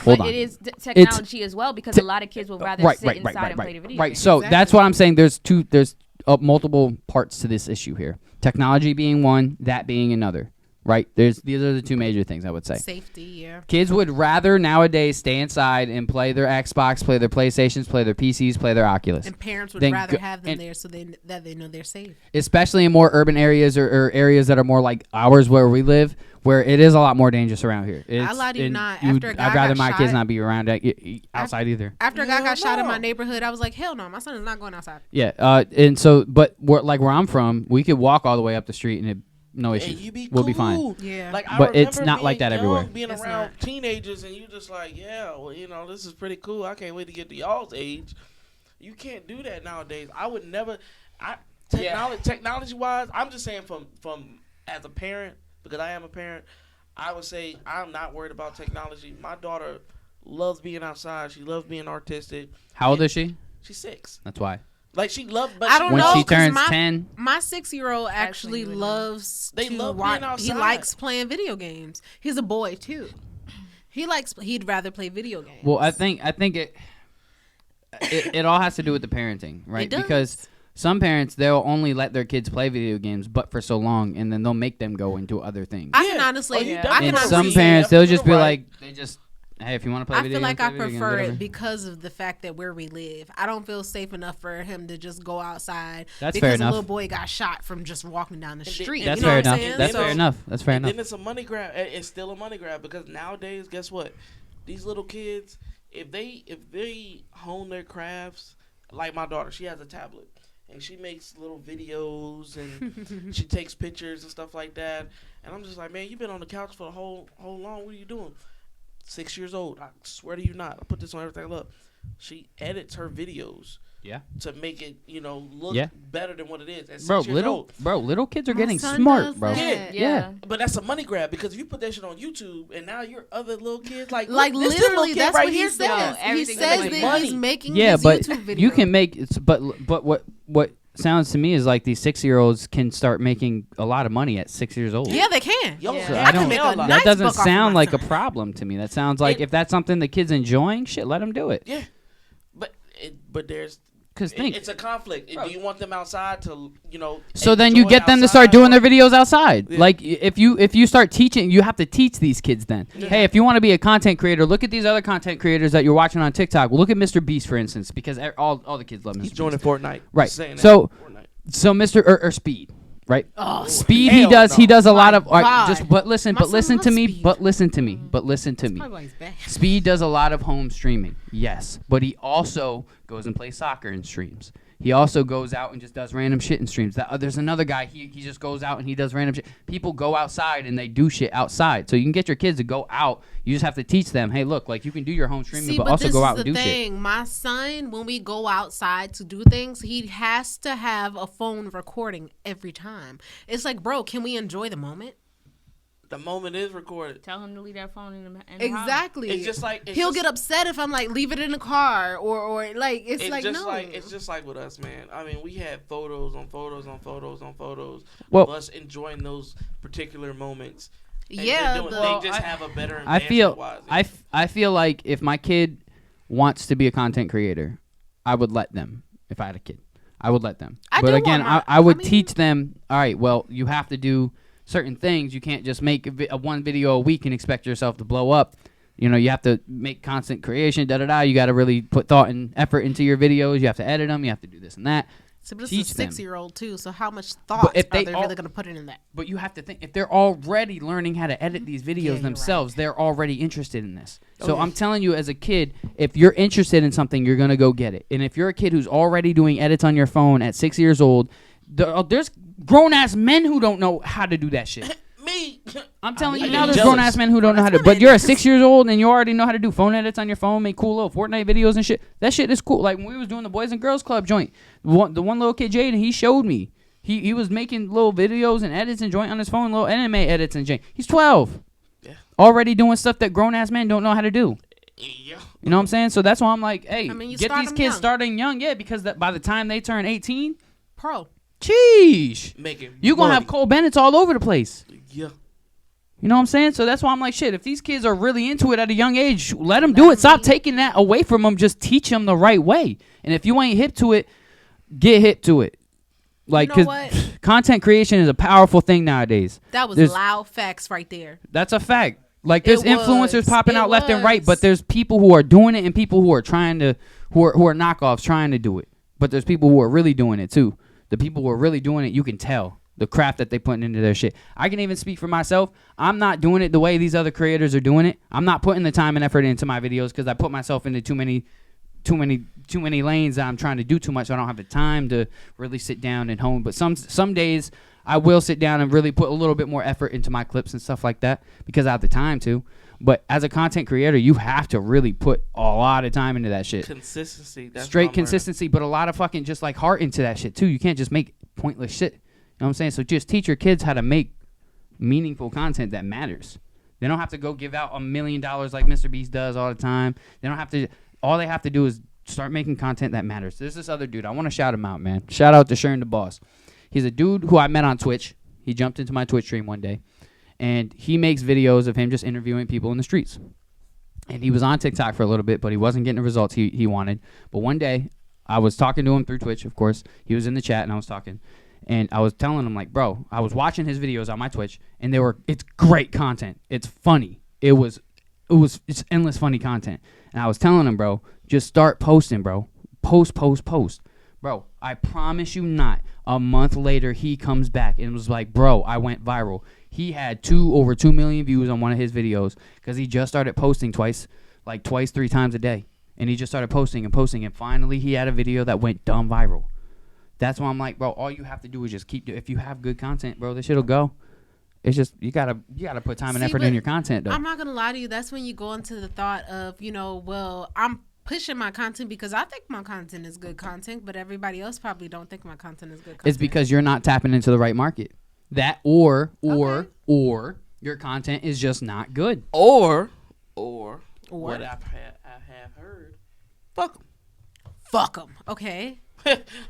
But Hold on. it is technology as well because a lot of kids would rather sit inside and play the video Right. games. So Exactly. that's what I'm saying. There's multiple parts to this issue here. Technology being one, that being another. Right. These are the two major things I would say. Safety, yeah. Kids would rather nowadays stay inside and play their Xbox, play their PlayStations, play their PCs, play their Oculus. And parents would Then rather go- have them and- there so that they know they're safe. Especially in more urban areas or areas that are more like ours where we live, where it is a lot more dangerous around here. I lied to you and not. After a guy I'd rather got my kids shot- not be around outside either. After a guy Hell got shot in no. my neighborhood, I was like, hell no, my son is not going outside. Yeah, and so, but where I'm from, we could walk all the way up the street and no And issues. you be We'll cool. be fine. Yeah. Like, I But it's remember not like being that young, everywhere. Being It's around not. teenagers and you just like, yeah, well, this is pretty cool. I can't wait to get to y'all's age. You can't do that nowadays. I would never. Technology wise, I'm just saying from as a parent, because I am a parent, I would say I'm not worried about technology. My daughter loves being outside. She loves being artistic. How old is she? She's 6. That's why. Like she loves, but I don't When know, she 'cause turns my- 10, My 6-year-old actually really loves They to love being watch. He outside. likes playing video games. He's a boy too. He'd rather play video games. well, I think it all has to do with the parenting, right? It does. Because some parents, they'll only let their kids play video games, but for so long, and then they'll make them go into other things. I can Yeah. honestly, Oh, you I definitely can And agree. some honestly- parents, they'll You're just be right. like, hey, if you want to play I video feel like games, I play video games, prefer whatever. it because of the fact that where we live, I don't feel safe enough for him to just go outside. That's because fair a enough. little boy got shot from just walking down the street. That's you know fair what I'm enough. saying? That's So- fair enough. That's fair And enough. then it's a money grab. It's still a money grab because nowadays, guess what? These little kids, if they hone their crafts, like my daughter, she has a tablet and she makes little videos and she takes pictures and stuff like that. And I'm just like, man, you've been on the couch for a whole long. What are you doing? 6 years old. I swear to you not. I put this on everything. Look, she edits her videos. Yeah. To make it, look Yeah. better than what it is. At 6 Bro, years old. little kids are My getting son smart, does bro. that. Yeah. But that's a money grab because if you put that shit on YouTube and now your other little kids like Like look, this literally, little kid that's right what he here says. doing- He everything says to make that he's money. making Yeah, his but YouTube video. you can make, but what sounds to me is like these 6-year-olds can start making a lot of money at 6 years old. Yeah, they can. Yo, Yeah. So yeah, I don't. make a hell, nice That doesn't buck off of sound my like a son. problem to me. That sounds like It- if that's something the kid's enjoying, shit, let them do it. Yeah, but there's Cause think. it's a conflict. Do you want them outside to So then you enjoy get them to outside start doing or- their videos outside. Yeah. Like if you start teaching, you have to teach these kids then. Yeah. Hey, if you want to be a content creator, look at these other content creators that you're watching on TikTok. Well, look at Mr. Beast for instance, because all the kids love Mr. He's Beast. joining Fortnite. Right. Just saying that. So- Fortnite. So Mr. or Speed, right? Oh, Speed, hell he no. does a lot My of. All right, God. just but listen My to son me. loves Speed. But listen to me. But listen to me. Probably why he's bad. Speed does a lot of home streaming, yes, but he also goes and plays soccer and streams. He also goes out and just does random shit and streams. There's another guy, he just goes out and he does random shit. People go outside and they do shit outside. So you can get your kids to go out. You just have to teach them, hey, look, like you can do your home streaming, See, but but also this go is out the and do shit. thing. My son, when we go outside to do things, he has to have a phone recording every time. It's like, bro, can we enjoy the moment? The moment is recorded. Tell him to leave that phone in the house. Exactly. It's just like he'll get upset if I'm like leave it in the car or like it's like just no. like it's just like with us, man. I mean, we had photos on photos on photos on photos Well, of us enjoying those particular moments. And Yeah, they just have a better. I feel advancement-wise. I feel like if my kid wants to be a content creator, I would let them. If I had a kid, I would let them. I But do again, want I would I mean- teach them. All right, well, you have to do certain things. You can't just make a one video a week and expect yourself to blow up. You know, you have to make constant creation. You got to really put thought and effort into your videos. You have to edit them. You have to do this and that. So, but it's teach a them. 6-year-old too. So how much thought if are they they all- really going to put in that? But you have to think, if they're already learning how to edit these videos you're themselves, they're already interested in this. Oh, So yeah. I'm telling you, as a kid, if you're interested in something, you're going to go get it. And if you're a kid who's already doing edits on your phone at 6 years old, there's grown-ass men who don't know how to do that shit. Me. I'm telling you I now, get there's jealous. grown-ass men who don't know how to. But you're a 6 years old and you already know how to do phone edits on your phone, make cool little Fortnite videos and shit. That shit is cool. Like when we was doing the Boys and Girls Club joint, the one little kid, Jaden, he showed me. He was making little videos and edits and joint on his phone, little anime edits and joint. He's 12. Yeah. Already doing stuff that grown-ass men don't know how to do. Yeah. You know what I'm saying? So that's why I'm like, hey, I mean, you get start these them kids young. starting young, yeah, because by the time they turn 18, Pro. sheesh, Making you going to have money. Cole Bennett's all over the place. Yeah. You know what I'm saying? So that's why I'm like, shit, if these kids are really into it at a young age, let them do it. Stop taking that away from them. Just teach them the right way. And if you ain't hip to it, get hip to it. Like, You know 'cause what? content creation is a powerful thing nowadays. That was There's- loud facts right there. That's a fact. Like, there's It influencers was. popping It out left and right, was. but there's people who are doing it and people who are trying to, who are knockoffs trying to do it. But there's people who are really doing it too. The people who are really doing it, you can tell the craft that they putting into their shit. I can even speak for myself. I'm not doing it the way these other creators are doing it. I'm not putting the time and effort into my videos because I put myself into too many lanes that I'm trying to do too much. So I don't have the time to really sit down and hone. But some days I will sit down and really put a little bit more effort into my clips and stuff like that because I have the time to. But as a content creator, you have to really put a lot of time into that shit. Consistency. That's Straight what I'm learning. consistency, but a lot of fucking just like heart into that shit too. You can't just make pointless shit. You know what I'm saying? So just teach your kids how to make meaningful content that matters. They don't have to go give out $1 million like Mr. Beast does all the time. They don't have to. All they have to do is start making content that matters. There's this other dude. I want to shout him out, man. Shout out to Sharon the Boss. He's a dude who I met on Twitch. He jumped into my Twitch stream one day, and he makes videos of him just interviewing people in the streets. And he was on TikTok for a little bit, but he wasn't getting the results he wanted. But one day, I was talking to him through Twitch, of course. He was in the chat, and I was talking. And I was telling him, like, bro, I was watching his videos on my Twitch, and it's great content. It's funny. It's endless funny content. And I was telling him, bro, just start posting, bro. Post. Bro, I promise you not. A month later, he comes back and was like, bro, I went viral. He had over 2 million views on one of his videos because he just started posting twice, 3 times a day. And he just started posting, and finally he had a video that went dumb viral. That's why I'm like, bro, all you have to do is just keep if you have good content, bro, this shit'll go. It's just you gotta put time and effort in your content, though. I'm not gonna lie to you. That's when you go into the thought of, well, I'm pushing my content because I think my content is good content, but everybody else probably don't think my content is good content. It's because you're not tapping into the right market. That or your content is just not good. Or what I have heard. Fuck them. Okay.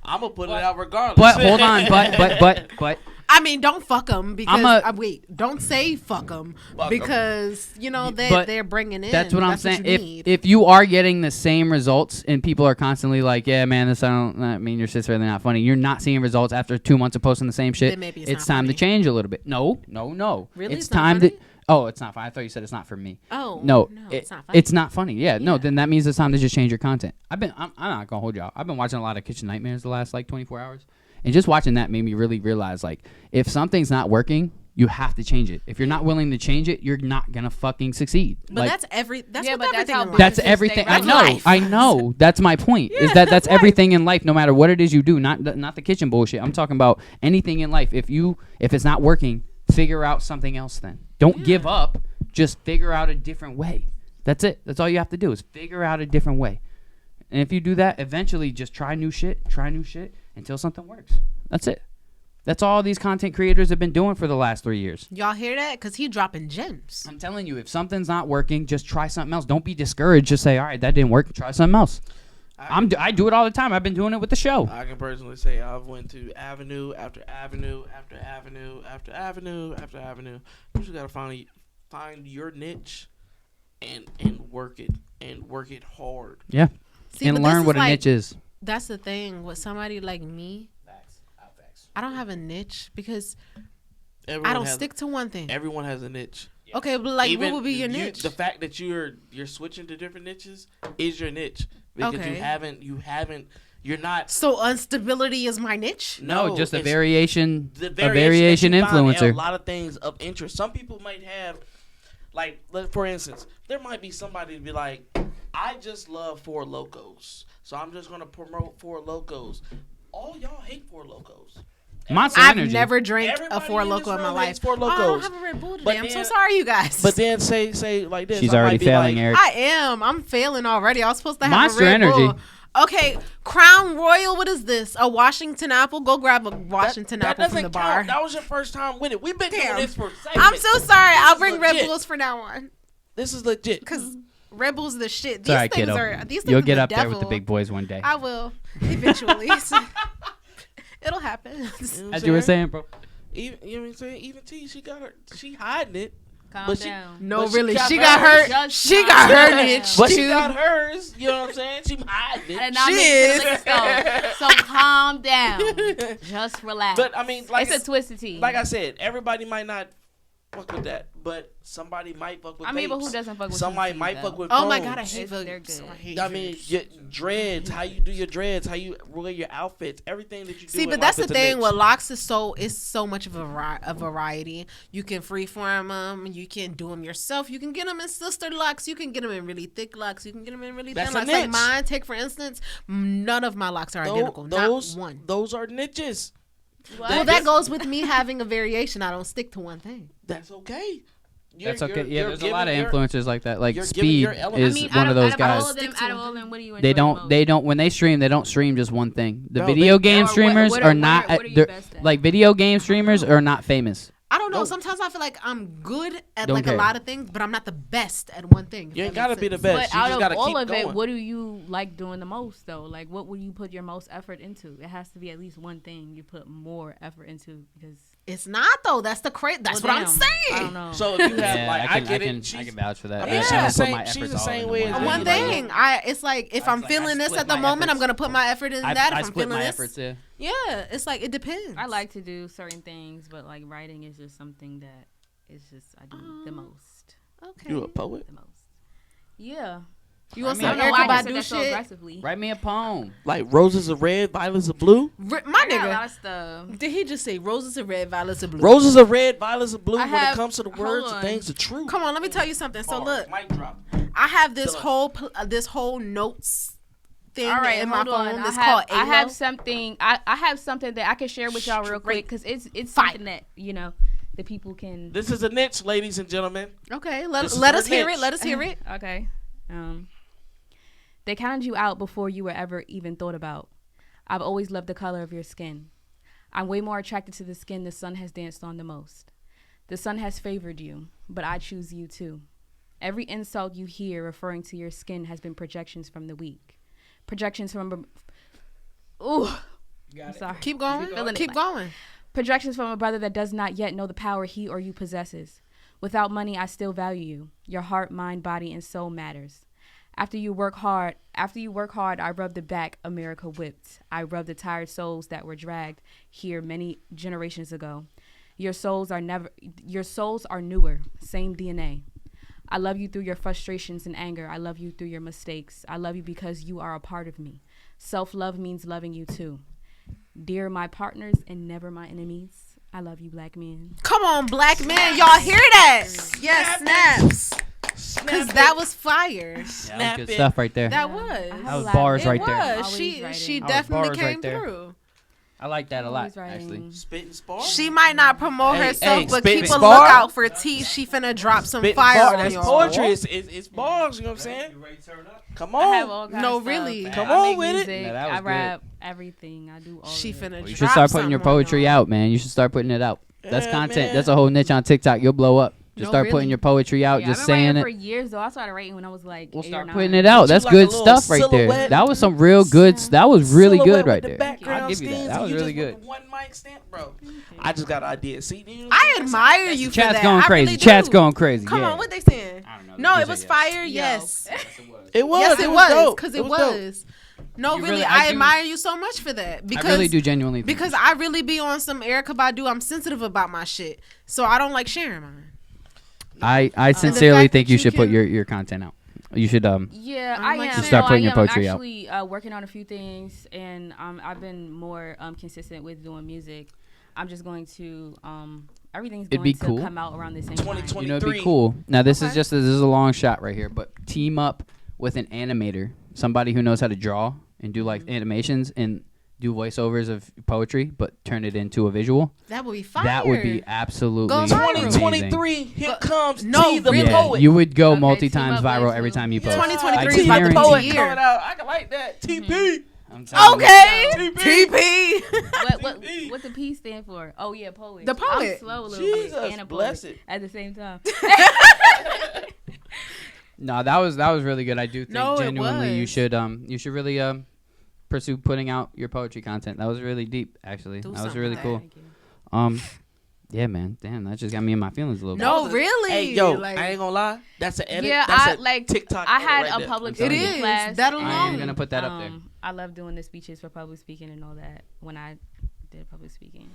I'm gonna put it out regardless. But hold on, but I mean, don't fuck them because wait, don't say fuck them Fuck 'em. because But they're bringing in. that's what I'm saying. What you need. If you are getting the same results and people are constantly like, yeah, man, I mean, your shit's really not funny. You're not seeing results after 2 months of posting the same shit. Then maybe it's it's not time funny. to change a little bit. No. Really? It's It's not time funny? to. Oh, it's not funny. I thought you said it's not for me. Oh No, it's not funny. It's not funny. Yeah, no. Then that means it's time to just change your content. I'm not gonna hold you out. I've been watching a lot of Kitchen Nightmares the last 24 hours, and just watching that made me really realize if something's not working, you have to change it. If you're not willing to change it, you're not gonna fucking succeed. But that's Yeah, what but that's everything how in life. That's Businesses everything. stay I know. relevant. I know. That's my point. Is that's everything in life, no matter what it is you do. Not the kitchen bullshit. I'm talking about anything in life. If it's not working, figure out something else. Then don't give up. Just figure out a different way. That's it. That's all you have to do is figure out a different way. And if you do that, eventually just try new shit until something works. That's it. That's all these content creators have been doing for the last 3 years. Y'all hear that? Because he dropping gems. I'm telling you, if something's not working, just try something else. Don't be discouraged. Just say, all right, that didn't work. Try something else. I do it all the time. I've been doing it with the show. I can personally say I've went to avenue after avenue after avenue after avenue after avenue. You just gotta find your niche and work it hard. Yeah. See, and but learn this what is a niche is. That's the thing with somebody like me. I don't have a niche because I don't stick to one thing. Everyone has a niche. Okay, but like, Even what would be your niche? The fact that you're switching to different niches is your niche because Okay. you're not. So instability is my niche? No, just a it's variation. the A variation variation that you find in influencer. a lot of things of interest. Some people might have, like, for instance, there might be somebody to be like, I just love Four Locos, so I'm just gonna promote Four Locos. All y'all hate Four Locos. Monster I've Energy. never drank a Everybody Four in Loko this in my room life. hates Four Oh, I don't Locos. have a Red Bull today. But I'm so then- sorry, you guys. But then say like this. She's I already might be failing, like, Eric. I am. I'm failing already. I was supposed to have Monster a Red Energy. Bull. Okay, Crown Royal. What is this? A Washington apple? Go grab a Washington that apple from doesn't the bar. count. That was your first time with it. We've been Damn. doing this for segments. I'm so sorry. I'll is bring Red legit. Bulls from now on This is legit. because Red Bulls the shit. It's These all right, things kiddo. are. These things You'll are get the up there with the devil. big boys one day. I will eventually. It'll happen. You know what I'm As you were saying, bro. Even, you know what I'm saying? Even T, she hiding it. Calm But she- down. No, But she really, got she got hers. her. Just She calm got her down. niche But too. she got hers. You know what I'm saying? She hiding it. And now She making is. the liquor store. So calm down. Just relax. But I mean, like it's a twisted tea. like I said, everybody might not fuck with that, but somebody might fuck with. I mean, but who vapes. doesn't fuck with Somebody twisted might tea, fuck though? with. Oh my god, I phones. hate They're vapes. good. I hate I mean, vapes. your dreads, how you do your dreads, how you wear your outfits, everything that you do. See, in but life that's the is a thing. niche. With locks is so much of a variety. You can freeform them. You can do them yourself. You can get them in sister locks. You can get them in really thick locks. You can get them in really That's thin a locks. Like niche. mine. Take for instance, none of my locks are identical. Those Not one. those are niches. Well, that goes with me having a variation. I don't stick to one thing. That's okay. That's okay. Yeah, you're there's a lot of giving your- influencers like that. Like you're giving Speed your element. is I mean, one of those out guys. All of them, Stick to out of one all of them, what do you enjoy They the don't. most? They don't. When they stream, they don't stream just one thing. The No, video they- game Or what- streamers what are are- not. what are you they're- best at? like video game streamers are not famous. I don't know. No. Sometimes I feel like I'm good at Don't like care. a lot of things, but I'm not the best at one thing. if You ain't that makes gotta be the sense. best. But You out just of gotta all keep of it, going. what do you like doing the most though? Like, what would you put your most effort into? It has to be at least one thing you put more effort into because It's not though. That's the crazy. That's well, what I'm damn, saying. I don't know. So if you have Yeah, like, I can. get I it. can. I she's- can vouch for that. I mean, I she's don't the put same- my she's efforts the all same into way one as thing. One you, thing. It's like if I I'm was like, I feeling this split at the my moment, I'm efforts. gonna put my effort in that. I If I'm split feeling my this, efforts. Yeah. yeah, it's like it depends. I like to do certain things, but like writing is just something that is just I do the most. Okay. You a poet? The most. Yeah. You want I some mean, I don't know Erica why I just said Badu that so shit? aggressively. Write me a poem. Like roses are red, violets are blue. My I got a lot nigga. of stuff. Did he just say roses are red, violets are blue? Roses are red, violets are blue. I When it have- comes to the hold words, the on. things are true. Come on, let me tell you something. So look, mic drop. I have this Fill whole notes thing All right, in my hold on. phone. It's I have, called I have ALO. something. I have something that I can share with y'all real quick because it's Fire. something that the people can. This is a niche, ladies and gentlemen. Okay, let This is let her us hear niche. it. Let us hear it. Okay. They counted you out before you were ever even thought about. I've always loved the color of your skin. I'm way more attracted to the skin the sun has danced on the most. The sun has favored you, but I choose you too. Every insult you hear referring to your skin has been projections from the weak. Projections from I'm sorry. Keep going. Feeling it. Keep going. Projections from a brother that does not yet know the power he or you possesses. Without money, I still value you. Your heart, mind, body, and soul matters. After you work hard, I rub the back America whipped. I rub the tired souls that were dragged here many generations ago. Your souls are newer, same DNA. I love you through your frustrations and anger. I love you through your mistakes. I love you because you are a part of me. Self-love means loving you too. Dear my partners and never my enemies, I love you, black men. Come on, black men. Y'all hear that? Yes, snaps. Because that was fire. Yeah, that was Snap good it. stuff right there. That was. That was bars It right there. was. Always She writing. she That was definitely bars came right there. through. I like that a lot, Always writing. actually. Spitting spar. She might not promote Hey, herself, hey, but spit keep a bar. lookout for T. She finna drop some Spitting fire bar. on That's y'all. poetry. It's bars. You know what I'm saying? Come I have on. all kinds No, of really. stuff. Come I on make with it. music, Yeah, that was I good. rap, everything. I do all She of it. finna Well, you drop should start putting your something on poetry y'all. out, man. You should start putting it out. That's Yeah, content. man. That's a whole niche on TikTok. You'll blow up. Just No, start really. putting your poetry out, Yeah, just I've been saying writing it. for years though. I started writing when I was like We'll 8 or start 9. putting it out. Get you That's like a good little stuff right there. silhouette. That was some real good. That was really Silhouette good right with the there. background I'll give you that. stems, That and was you really just good. with one mic stand, bro. I just got an idea. See, you know, I admire you for Chat's that. going I crazy. really Chat's do. going crazy. Come yeah. on, what they saying? I don't know. No, You it say was yes. fire. Yo. Yes. It was. Yes, it it was was. dope. Because It it was dope. was. No, You really, really- I I do- admire you so much for that. Because I really do genuinely think Because I really be on some Erykah Badu. I'm sensitive about my shit, so I don't like sharing mine. I sincerely fact think that you you should put can- your content out. You should Yeah, I'm I like am. You start putting your I am poetry out. actually working on a few things, and I've been more consistent with doing music. I'm just going to everything's It'd going be to cool. come out around the same 2020. time. You know, it'd be 23. cool. Now this is Okay. this is a long shot right here, but team up with an animator, somebody who knows how to draw and do like animations and do voiceovers of poetry, but turn it into a visual. That would be fire. That would be absolutely Go viral. amazing. 2023. Here comes no, T the really. Yeah, poet. you would go Okay, multi team times up viral with every you. time you post. 2023 I is about to be guarantee the it. year. coming out. I can like that. TP. I'm telling you. Okay. TP. TP. What the P stand for? Oh yeah, poet. The poet. I'm slow a little Jesus, bit and a bless poet it. at the same time. No, that was really good. I do think No, it genuinely was. you should really pursue putting out your poetry content. That was really deep, actually. Do That was something really with cool. Thank you. Yeah, man. Damn, that just got me in my feelings a little bit. No, really. Hey, yo, Like, I ain't gonna lie. That's an edit. Yeah, That's I a like TikTok. I edit had right a there. public I'm telling it speaking is. class. That I alone. am gonna put that up there. I love doing the speeches for public speaking and all that. When I did public speaking,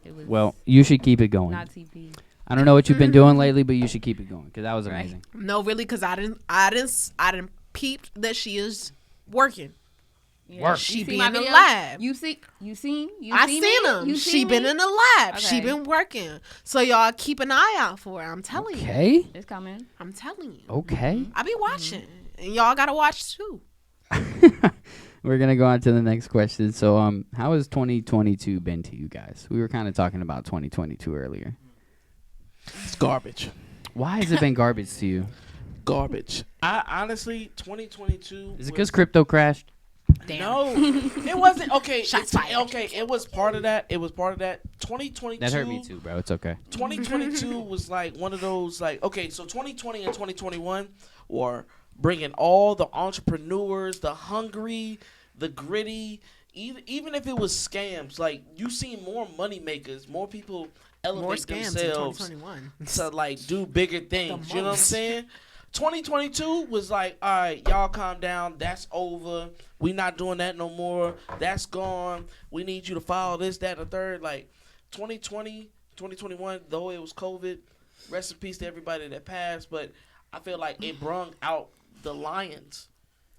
it was Well, you should keep it going. not TP. I don't know what you've been doing lately, but you should keep it going because that was Right. amazing. No, really, because I didn't peeped that she is working. Yeah. Work. She You be see my in the videos? lab. You seen? I seen them. You She seen been me? in the lab. She Okay. been working. So y'all keep an eye out for her. I'm telling you. Okay. It's coming. I'm telling you. Okay. I be watching, and y'all gotta watch too. We're gonna go on to the next question. So, how has 2022 been to you guys? We were kind of talking about 2022 earlier. It's garbage. Why has it been garbage to you? Garbage. I honestly, 2022. Is it because crypto crashed? No, it wasn't. Okay, Shots it's- fired. Okay, it was part of that. It was part of that. 2022. That hurt me too, bro. It's okay. 2022 was like one of those like okay, so 2020 and 2021 were bringing all the entrepreneurs, the hungry, the gritty. Even if it was scams, like you see more money makers, more people elevate More scams in themselves 2021. to like do bigger things. The You know what I'm most. saying? 2022 was like, all right, y'all calm down. That's over. We not doing that no more. That's gone. We need you to follow this, that, and the third. Like 2020, 2021, though it was COVID, rest in peace to everybody that passed. But I feel like it brung out the lions.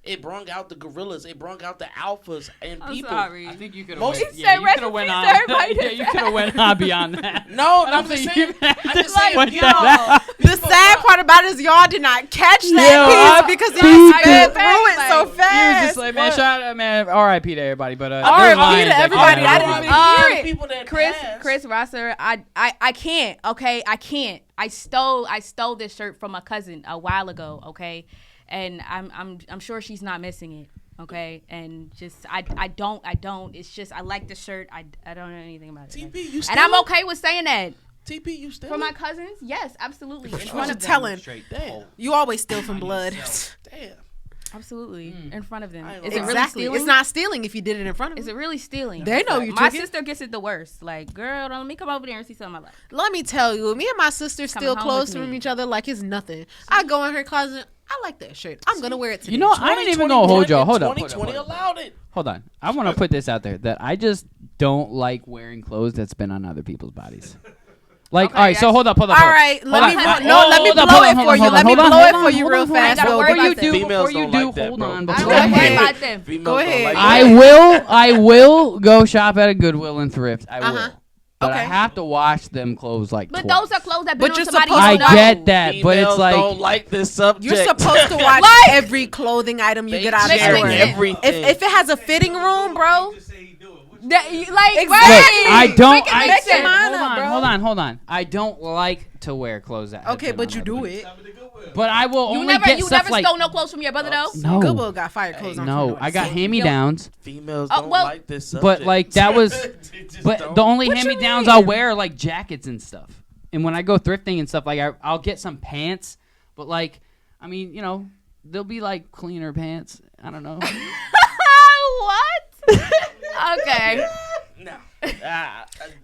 It brung out the gorillas. It brung out the alphas and I'm people. sorry. I think you could Most- have He said rest in peace to everybody Yeah, you could have went on beyond that. No, I I'm don't just think saying. you had I'm to just saying. point You that know, out. The sad part about it is y'all did not catch Yo, that I piece because peeped y'all it. sped through it so Like, He was fast. just like, man, shout out, man, R.I.P. to everybody. But R.I.P. there's to lions that everybody. came I out. didn't even Um, hear it. people that Chris passed. Rosser, I can't. Okay, I can't. I stole this shirt from a cousin a while ago. Okay, and I'm sure she's not missing it. Okay, and just I don't. It's just I like the shirt. I don't know anything about it. TP, you And I'm stealing? okay with saying that TP, you still for my cousins. Yes, absolutely. In What front you of them. telling? Damn, You always steal from blood. damn. Absolutely, in front of them. I ain't Is gonna it lie. really Exactly. stealing? It's not stealing if you did it in front of Is them. it really stealing? They know you My took it. sister gets it the worst. Like, girl, let me come over there and see something I like. Let me tell you, me and my sister still home close with from me. each other like it's nothing. I go in her closet. I like that shirt. I'm gonna wear it today. You know, I ain't even gonna hold y'all. Hold up. 2020 allowed it. Hold on. I want to put this out there that I just don't like wearing clothes that's been on other people's bodies. Like, Okay, all right, so hold up. All right, let me on. let me blow it for you. Let me blow it for you real fast. Don't though. worry Before you about do, that. Females before you don't do, like that, hold bro. on. I Before don't Go worry ahead. about them. Females Go don't ahead. like I will go shop at a Goodwill and thrift. I will. Uh-huh. But I Okay. have to wash them clothes like But twice. those are clothes that But been on you're somebody supposed I you to know. get that, but it's Females like don't like this subject. You're supposed to watch Like- every clothing item you They get out of the share store. everything. everything. If it has a fitting room, bro. Like, Exactly. right. I don't. Freaking I make your said, mind up, bro. hold on. I don't like to wear clothes that. have Okay, been but on you everybody. do it. But I will You only never, get you stuff never like. stole no clothes from your brother though. No, Goodwill got fire clothes on. no. from I got the hand-me-downs. Females Oh, don't well- like this subject. But like that was, They just but don't. the only What you hand-me-downs mean? I'll wear are like jackets and stuff. And when I go thrifting and stuff, like I'll get some pants. But like, I mean, you know, they'll be like cleaner pants. I don't know. What? Okay. No.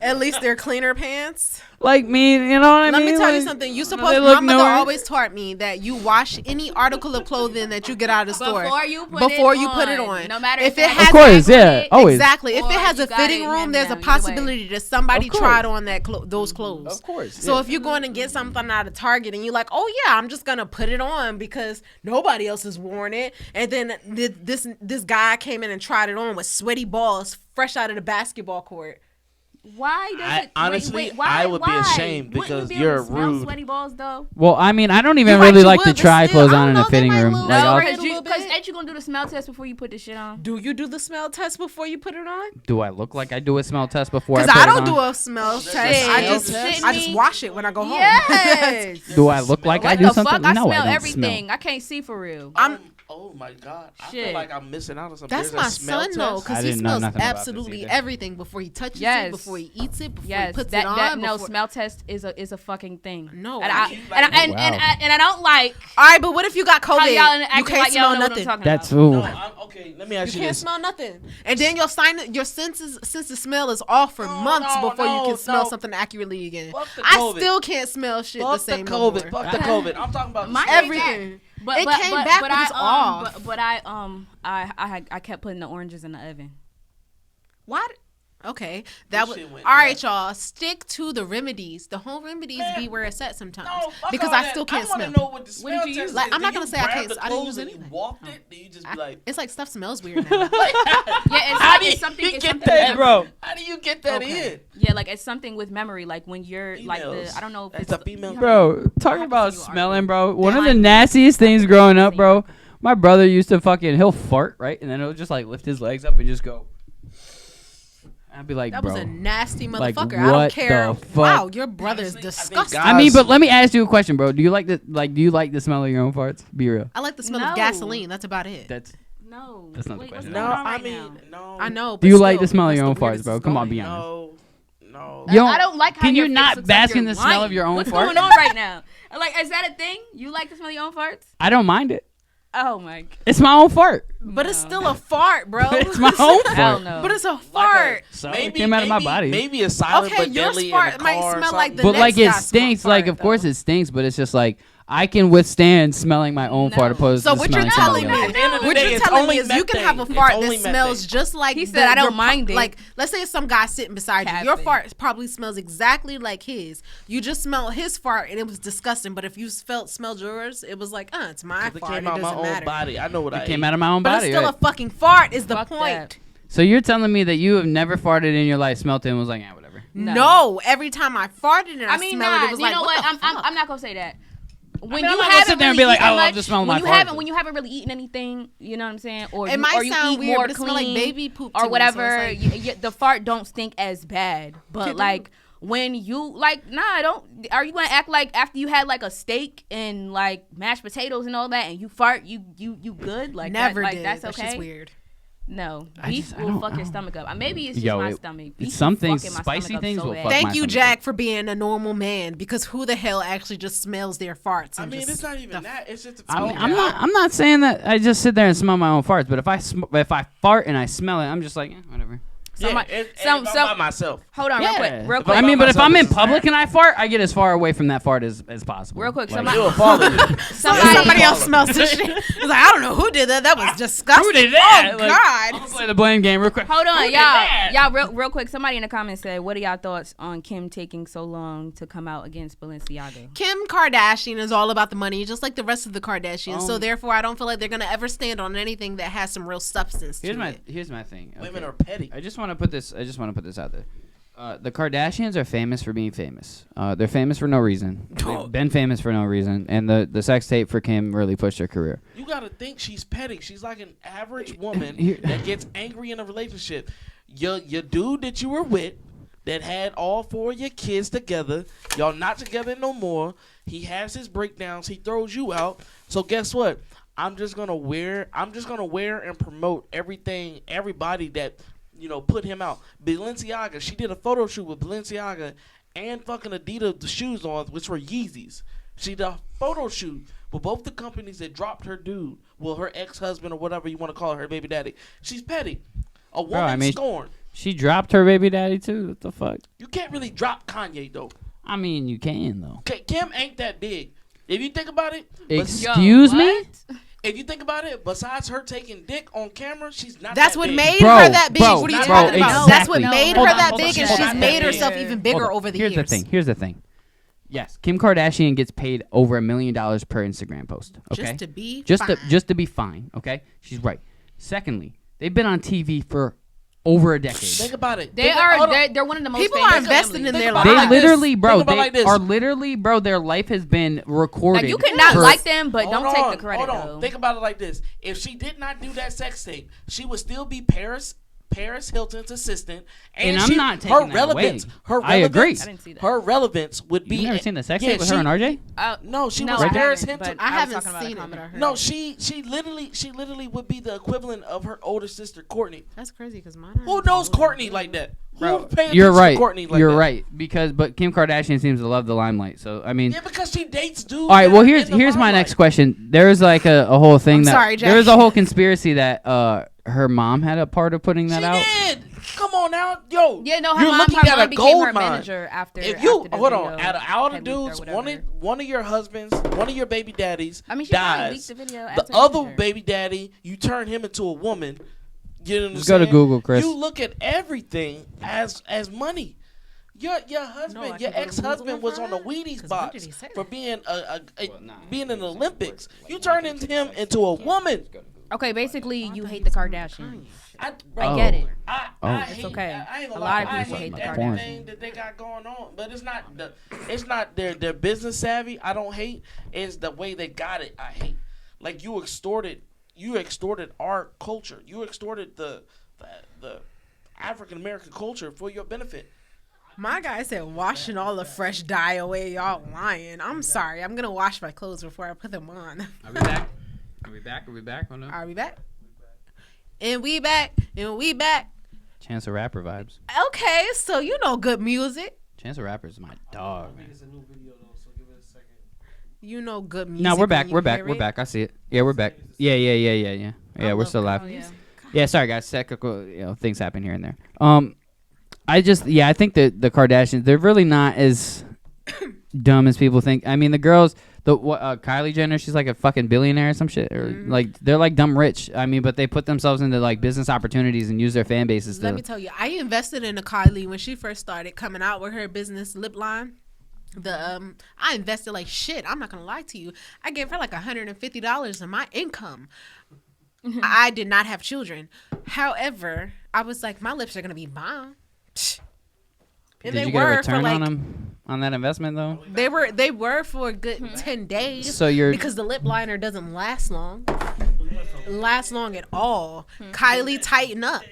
At least they're cleaner pants. Like me, you know what I Let mean? me tell you Like, something. You they supposed look my mother newer. always taught me that you wash any article of clothing that you get out of the store Before you put it on. No matter if if it has Of course, a yeah, always. exactly. If Or it has you a got fitting it room, there's a hand-me-down, either way. possibility that somebody Of course. tried on those clothes. Of course. So yeah. if you're going to get something out of Target and you're like, oh yeah, I'm just gonna put it on because nobody else has worn it, and then this guy came in and tried it on with sweaty balls fresh out of the basketball court. Why does it? Honestly, why, I would be why? ashamed Wouldn't because you be you're able to smell rude. Sweaty balls though. Well, I mean, I don't even You're right, really you like would, to but try still, clothes I on don't in a know, they fitting might room. lose Like, their I'll, red- a little Because bit. ain't you gonna do the smell test before you put the shit on? Do you do the smell test before you put it on? do I look like I do a smell test before I Because put I it don't on? do a smell test. Shit, I just shitting I just me? wash it when I go home. Yes. Do I look like I What do the something? fuck? I No, smell I don't everything. I can't see for real. Oh my god! I Shit. feel like I'm missing out on something. That's There's a my smell son though, test? I because he didn't know smells nothing about this absolutely either. everything before he touches Yes. it, before he eats it, before he Yes, puts that it on. that no before- smell test is a fucking thing. No, and I I can't and I, and, Wow. and I don't like All right, but what if you got how COVID? y'all You acting can't like y'all smell know what I'm nothing. talking That's about. ooh. No, okay. Let me You ask you can't this. smell nothing, and then your sense of smell is off for months before you can smell something accurately again. Fuck the I COVID. still can't smell shit the Fuck same the no COVID. more. Fuck the COVID. I'm talking about Mine the ain't Everything. But, It came back, but it's off. But I kept putting the oranges in the oven. What? Okay, that was shit went all right, left. y'all. Stick to the remedies. The home remedies be where it's at sometimes No, fuck because all I that. still can't I want smell. to know what the smell did you test use? Like, is. I'm Do not gonna you say I grab can't- the I didn't use clothes and anything. You walked it. Do you just be like? It's like stuff smells weird now. Yeah, it's, How do it's you something. It's get something that, with bro? memory. How do you get that Okay. in? Yeah, like it's something with memory. Like when you're like Females. the I don't know if That's it's a female. Bro, talking have to about see you smelling, bro. One of the Behind me. nastiest things have to growing see up, you bro. argue. My brother used to he'll fart, right? And then he'll just like lift his legs up and just go. I'd be like, That bro. was a nasty Like, motherfucker. I don't what care. the fuck? Wow, your brother is Honestly, I think disgusting. God- I mean, but let me ask you a question, bro. Do you like the smell of your own farts? Be real. I like the smell No. of gasoline. That's about it. That's No. That's not the Wait, question. what's No, going on I right mean, now? no. I know. Do but you like the still, smell of that's your the own farts, weirdest bro? it's Come on, going. be honest. No. You don't- I don't like how can your you face not looks bask like in you're the smell of lying. your own What's fart? going on right now? Like, is that a thing? You like to smell your own farts? I don't mind it. Oh my. It's my own fart. But it's still a fart, bro. It's my own Hell fart. no. But it's a fart. So it came out of my body. Maybe a silent Okay, but your deadly fart in a might car or smell like something. the But next like it guy's stinks. Like fart, of course though. it stinks, but it's just like I can withstand smelling my own No. fart opposed So to what you're smelling telling somebody me, else's. At the end of the what day, you're it's telling only me is you can methane. have a It's fart only that methane. smells just like He said, "I don't mind it." Like, let's say some guy sitting beside you. Your Capping. fart probably smells exactly like his. You just smelled his fart and it was disgusting. But if you smelled yours, it was like, it's my It fart. came It out my doesn't own matter. body. I know what I It came ate. out of my own But body. it's still right? a fucking fart. Is the Fuck point? that. So you're telling me that you have never farted in your life, smelt it, and was like, whatever. No. Every time I farted and I, I mean, smelled nah. it, it was you like, know what what? the fuck? I'm not gonna say that. When mean, I'm you not gonna haven't sit there and really be like, eaten I love much, the smell of when my you farts. haven't, when you haven't really eaten anything, you know what I'm saying, or It you, might or you sound eat weird, more but it smell like clean, baby poop to or me, so whatever. it's like- The fart don't stink as bad, but Kid, like when you like, nah, don't. Are you gonna act like after you had like a steak and like mashed potatoes and all that, and you fart, you good? Like Never that, like did. That's That's okay. just weird. No, I beef just- I will don't- fuck I your don't- stomach up. Maybe it's just Yo, my it- stomach. Beef some be things, fucking my spicy stomach up things so will bad. fuck my Thank you, stomach Jack, for being a normal man. Because who the hell actually just smells their farts? I And mean, just it's not even that. It's just. I'm not saying that I just sit there and smell my own farts, but if I fart and I smell it, I'm just like, whatever. Somebody- I'm by myself. Hold on, real quick. If I'm I mean, by but if myself, I'm in this is public bad. and I fart, I get as far away from that fart as possible. Real quick, Like, somebody- It'll follow you. somebody else smells this shit. It's like, I don't know who did that. That was disgusting. Who did that? Oh, Like, God. I'm gonna play the blame game real quick. Hold on, Who did that? y'all, real quick. Somebody in the comments said, "What are y'all thoughts on Kim taking so long to come out against Balenciaga?" Kim Kardashian is all about the money, just like the rest of the Kardashians. So therefore, I don't feel like they're gonna ever stand on anything that has some real substance to it. Here's my thing. Women Okay. are petty. I just want to put this out there. The Kardashians are famous for being famous. They're famous for no reason. They've been famous for no reason, and the sex tape for Kim really pushed her career. You gotta think she's petty. She's like an average woman Here- that gets angry in a relationship. your dude that you were with, that had all 4 of your kids together, y'all not together no more. He has his breakdowns. He throws you out. So guess what? I'm just gonna wear and promote everybody that put him out. Balenciaga, she did a photo shoot with Balenciaga and fucking Adidas the shoes on, which were Yeezys. She did a photo shoot with both the companies that dropped her dude, well, her ex-husband or whatever you want to call her baby daddy. She's petty. A woman scorned. She dropped her baby daddy too. What the fuck? You can't really drop Kanye though. I mean, you can though. Kim ain't that big. If you think about it, Excuse me? If you think about it, besides her taking dick on camera, she's not. That's that what big. made Bro, her that big. bro, What are you bro, talking about? That's what exactly. made Hold her on, that hold on, big, and hold she's on. made Yeah. herself even bigger over the years. Here's the thing. Yes, Kim Kardashian gets paid over $1 million per Instagram post. Okay, Just to be just to be fine. Okay, she's right. Secondly, they've been on TV for over a decade. Think about it. They're one of the most People famous are investing in families. their Think about lives. it They like this. literally, bro, Think about they it like this. are literally, bro. Their life has been recorded. Like you cannot for- like them, but Hold don't on, take the credit hold on. though. Think about it like this: if she did not do that sex tape, she would still be Paris Hilton's assistant, And I'm she, not taking her that relevance. away. Her I relevance. agree. I didn't see that. Her relevance would be. You never seen the sex yeah, tape with her and RJ? No, she No, was I Paris haven't, Hilton. but I was haven't talking about a seen it, but comment. I heard. No, she literally would be the equivalent of her older sister Courtney. That's crazy because mine. Who knows Courtney like that? Who pays You're attention right. to Courtney like You're that? right but Kim Kardashian seems to love the limelight. So I mean, Yeah, because she dates dudes. all right. that Well, are here's in the my limelight. next question. There is like a whole thing I'm that sorry, Jack. there is a whole conspiracy that her mom had a part of putting that She out. did. Come on now, yo. Yeah, no, her you're mom, looking her at mom a became gold her mine. manager after. If you after the hold on, video out of all the had leaked or dudes, whatever. one of your husbands, one of your baby daddies I mean, she probably dies. leaked the video. The as her other manager. baby daddy, you turn him into a woman. You know what I'm Just go to saying? Google, Chris. You look at everything as money. Your husband, I your can go to ex-husband Google was for on the that? Wheaties 'Cause when box did he say for that? being being in the Olympics. You turn him into a woman. Okay, basically, you hate the Kardashians. I get it. I It's hate, okay. I ain't A gonna lot lie, of people I hate the everything that they got going on, but it's not their business savvy. I don't hate. It's the way they got it. I hate. Like you extorted our culture. You extorted the African American culture for your benefit. My guy said washing all the fresh dye away. Y'all lying. I'm sorry. I'm gonna wash my clothes before I put them on. Are we back? Are we back? Oh no. Are we back? And we back. And we back. Chance the Rapper vibes. Okay, so you know good music. Chance the Rapper is my dog, man. It's a new video though, so give it a second. You know good music. No, we're back. when you We're back. hear We're it. back. I see it. Yeah, we're back. Yeah. Yeah, we're love still good live. music. Yeah, sorry guys. Technical, things happen here and there. I think that the Kardashians, they're really not as dumb as people think. I mean, the girls, Kylie Jenner, she's like a fucking billionaire or some shit, or like they're like dumb rich. I mean, but they put themselves into like business opportunities and use their fan bases Let to. me tell you, I invested in a Kylie when she first started coming out with her business lip line. I invested like shit. I'm not gonna lie to you. I gave her like $150 of my income. I did not have children. However, I was like, my lips are gonna be bomb. And Did they you get a were return for like on them on that investment though? they were for a good 10 days. So you're because the lip liner doesn't last long. Last long at all. Kylie, tighten up.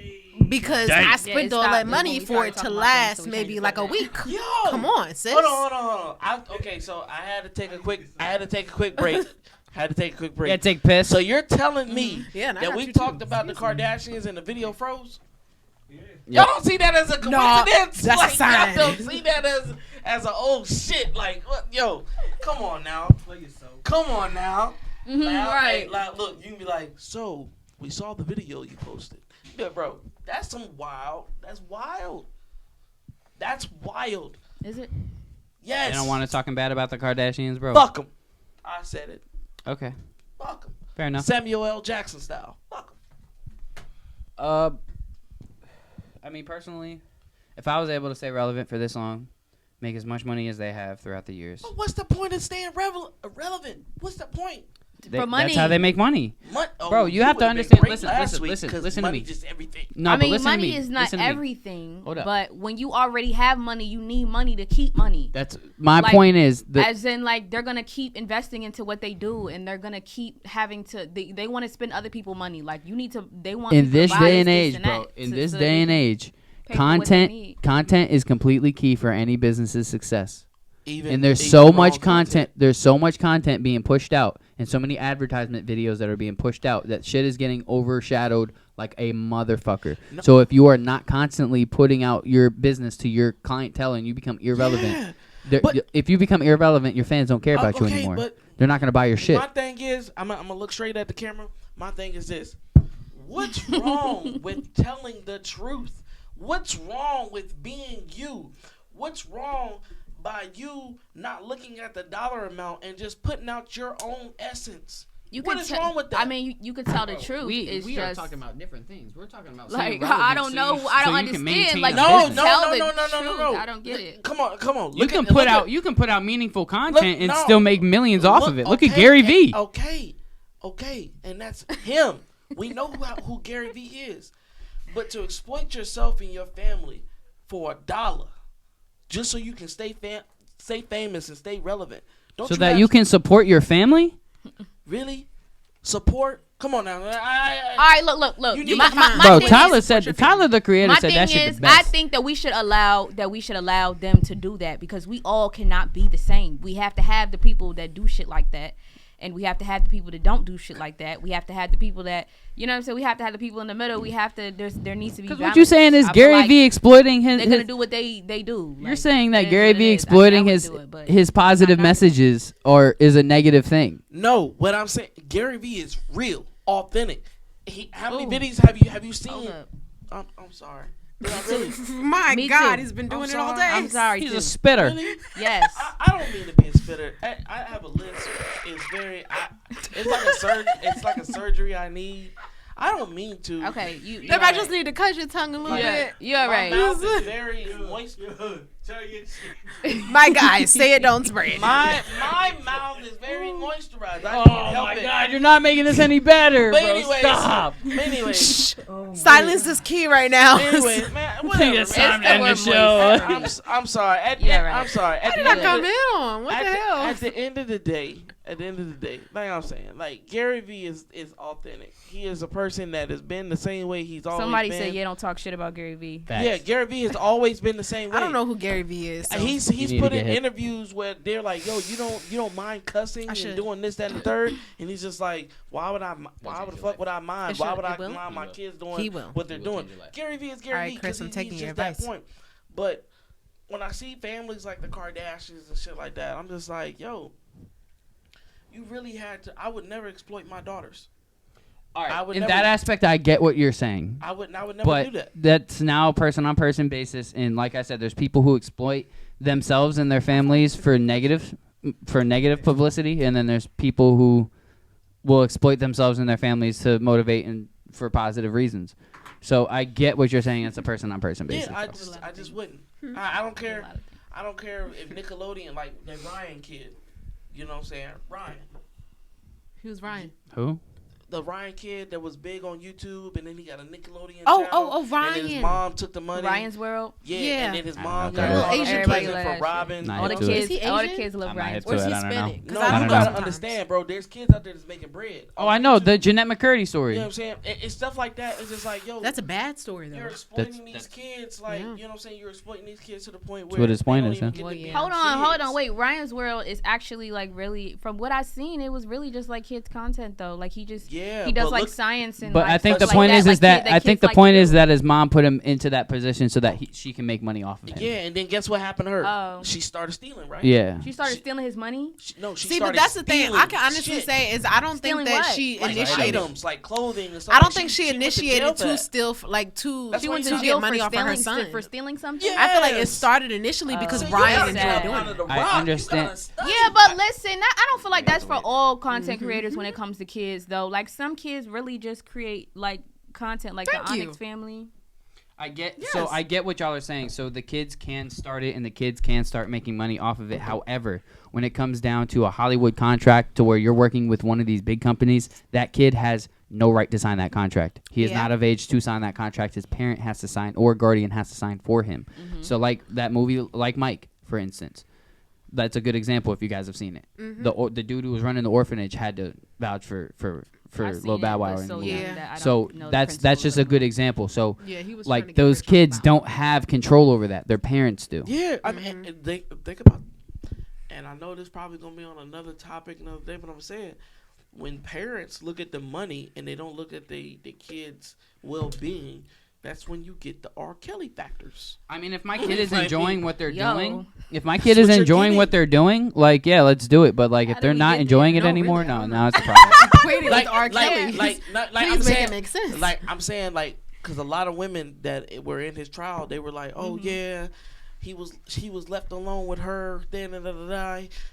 Because I spent it all stopped that when money we for it started to talking about last things, so we maybe changed like a that. week. Yo, Come on, sis. Hold on. Okay, so I had to take a quick break. yeah, take piss. So you're telling me Yeah, and I that got we you talked too. about the Kardashians and the video froze? Yep. Y'all don't see that as a coincidence? that's a like, sign. Y'all don't see that as a oh shit. Like, what? Yo, come on now. Come on now. right. Like, look, you can be like, so we saw the video you posted. Yeah, bro, that's wild. That's wild. Is it? Yes. You don't want to talking bad about the Kardashians, bro. Fuck them. I said it. Okay, Fuck them. fair enough. Samuel L. Jackson style. Fuck them. I mean, personally, if I was able to stay relevant for this long, make as much money as they have throughout the years, But what's the point of staying relevant? What's the point? for money. That's how they make money. Oh, Bro, you have to understand. Listen to money me. just everything. No, I but mean, listen to money me. is not Listen to me. everything. Hold up. But when you already have money, you need money to keep money. That's my Like, point. Is that As in, like, they're gonna keep investing into what they do, and they're gonna keep having to. They want to spend other people money. Like, you need to. They want in people to this buy day and this age, and bro? that In to- this so day they and can age, pay for what they need. content is completely key for any business's success. Even, And there's even so wrong much content. There's so much content being pushed out, and so many advertisement videos that are being pushed out that shit is getting overshadowed like a motherfucker. No. So if you are not constantly putting out your business to your clientele and you become irrelevant, but- if you become irrelevant, your fans don't care about you okay, anymore. but They're not gonna buy your shit. My thing is, I'm gonna look straight at the camera. My thing is this: what's wrong with telling the truth? What's wrong with being you? What's wrong by you not looking at the dollar amount and just putting out your own essence? What is wrong with that? I mean, you could tell the truth. It's we just, are talking about different things. We're talking about like, I don't know. I don't understand. Like, No, just no, tell no, the no, no, no, truth. no. I don't get it. Come on. You can put out meaningful content and no. still make millions off of it. Look at Okay, Gary V. Okay, and that's him. We know who Gary V is. But to exploit yourself and your family for $1, just so you can stay famous and stay relevant. Don't So that you can support your family? really support. Come on now. All right, look. You need My to find- my Bro, thing Tyler is- said Tyler the creator My said thing that shit is, the best. I think that we should allow them to do that because we all cannot be the same. We have to have the people that do shit like that, and we have to have the people that don't do shit like that. We have to have the people that, you know what I'm saying? We have to have the people in the middle. We have to. There needs to be. Because balance. what you're saying is I feel Gary like V exploiting his. They're gonna do what they do. You're Like, saying that it is Gary what it V is. exploiting I would his do it, but his positive I'm not- messages is a negative thing. No, what I'm saying, Gary V is real, authentic. How many Ooh. videos have you seen? Hold up. I'm sorry. Did I really? My Me God, too. he's been I'm doing it all sorry. day. I'm sorry. He's too. a spitter. Really? Yes. I don't mean to be a spitter. I have a list. It's very. It's like a It's like a surgery I need. I don't mean to. Okay. You. Maybe I just need to cut your tongue a little Yeah. bit. You're My right. mouth is very moist. My guy, say it, don't spread. My mouth is very moisturized. I Oh can't help my it. God, you're not making this any better, But bro. anyways, Stop. Anyways, Silence is key right now. anyways, man, think whatever. it's man. time to end the It's the show. I'm sorry. Yeah, right. I'm sorry. At Did the I end of come the- in on? What the hell? At the end of the day, like I'm saying, like Gary V is authentic. He is a person that has been the same way he's always Somebody been. said, "Yeah, don't talk shit about Gary V." Yeah, Gary V has always been the same way. I don't know who Gary V is. So. He's You need to put get in hip. interviews where they're like, "Yo, you don't mind cussing I and should. doing this, that, and the third," and he's just like, "Why would the fuck would I mind? It Why should- would it I will. mind my kids doing He will. what they're He will doing?" change your life. Gary V is All Gary right, V Chris, because I'm taking he's your just that advice. point. But when I see families like the Kardashians and shit like that, I'm just like, "Yo, you really had to." I would never exploit my daughters. All I right. would In never- that aspect, I get what you're saying. I would never do But that. that's now a person-on-person basis, and like I said, there's people who exploit themselves and their families for negative publicity, and then there's people who will exploit themselves and their families to motivate and for positive reasons. So I get what you're saying. It's a person-on-person basis. Yeah, I just wouldn't. I don't care. I don't care if Nickelodeon, like the Ryan kid, you know what I'm saying? Ryan. Who's Ryan? Who? The Ryan kid that was big on YouTube, and then he got a Nickelodeon Oh, channel. oh, And then his Ryan. mom took the money. Ryan's World. Yeah, Yeah. and then his I don't mom know got if all that the is. Everybody present for laughs. Robin. Nah, All the hip to it. Is he kids. All the Asian? kids love I'm not Ryan's hip to Or World. is he I don't know. Hispanic? 'Cause No, I you don't know gotta sometimes. understand, bro. There's kids out there that's making bread. Oh, I know the Jeanette McCurdy story. You know what I'm saying? It's stuff like that. It's just like, yo, That's a bad story, you're though. exploiting these kids, like, Yeah. you know what I'm saying? You're exploiting these kids to the point That's where what his point they don't is, even huh? get Well, to be yeah. Hold on, kids. wait. Ryan's World is actually like really, from what I've seen, it was really just like kids content though. Like he Yeah, does but like look- science and. But like, I think the stuff point like is that, I think kids the like point to is do. that his mom put him into that position so that she can make money off of him. Yeah, and then guess what happened to her? Oh. She started stealing, right? Yeah. She started stealing his money. She See, started but that's the thing. stealing I can honestly shit. say is I don't Stealing think that what? she Like initiated. items, like clothing and stuff. I don't Like, think she went to jail initiated for to that. steal, That's She why went you to get jail money for off of her stealing son. for stealing something. Yeah. I feel like it Yes. started initially because So you Ryan gotta ended get up up doing under it. the I rock. You understand. gotta study. Yeah, but listen, I don't feel like that's for all content creators when it comes to kids though. Like some kids really just create like content, like Thank the you. Onyx family. I get Yes. so I get what y'all are saying. So the kids can start it and the kids can start making money off of it. However, when it comes down to a Hollywood contract to where you're working with one of these big companies, that kid has no right to sign that contract. He is Yeah. not of age to sign that contract. His parent has to sign or guardian has to sign for him. So like that movie, like Mike, for instance. That's a good example if you guys have seen it. The dude who was running the orphanage had to vouch for I've Lil seen Bow it, Wow. but in the so movie. young Yeah. that I So don't know the that's principles just of a the good movie. example. So Yeah, he was like those kids don't have control over that. Their parents do. Yeah, I mean, and think about, and I know this probably gonna be on another topic another day, but I'm saying, when parents look at the money and they don't look at the kids' well-being, that's when you get the R. Kelly factors. I mean, if my kid is Like, enjoying what they're yo. doing, if my kid is what you're enjoying what getting. they're doing, like yeah, let's do it. But like How if do they're we not get enjoying there? it No, anymore, really, I no, don't now it's a problem. equated with R. Kelly. like Please I'm make saying, it make sense. Like I'm saying, like, because a lot of women that were in his trial, they were like, "Oh yeah, he was left alone with her. Then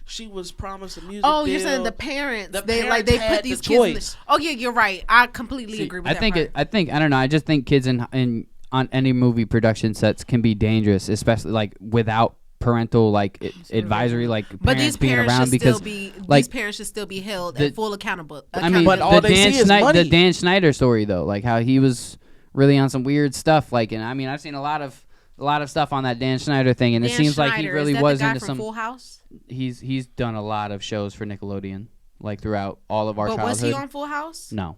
she was promised a music Oh, deal." you're saying the parents? The they parents they had put these the kids. In choice. oh yeah, you're right. I completely See, agree with I that. think part. I don't know. I just think kids in on any movie production sets can be dangerous, especially like without parental like advisory, like But parents these being parents around should because still be like these parents should still be held the- at full accountable. I mean But all the they see is the money. Dan Schneider story though, like how he was really on some weird stuff. Like, and I mean I've seen a lot of stuff on that Dan Schneider thing, and Dan it seems like he Schneider, really is that was the guy into from some. Full House. He's done a lot of shows for Nickelodeon, like throughout all of our But childhood. was he on Full House? No,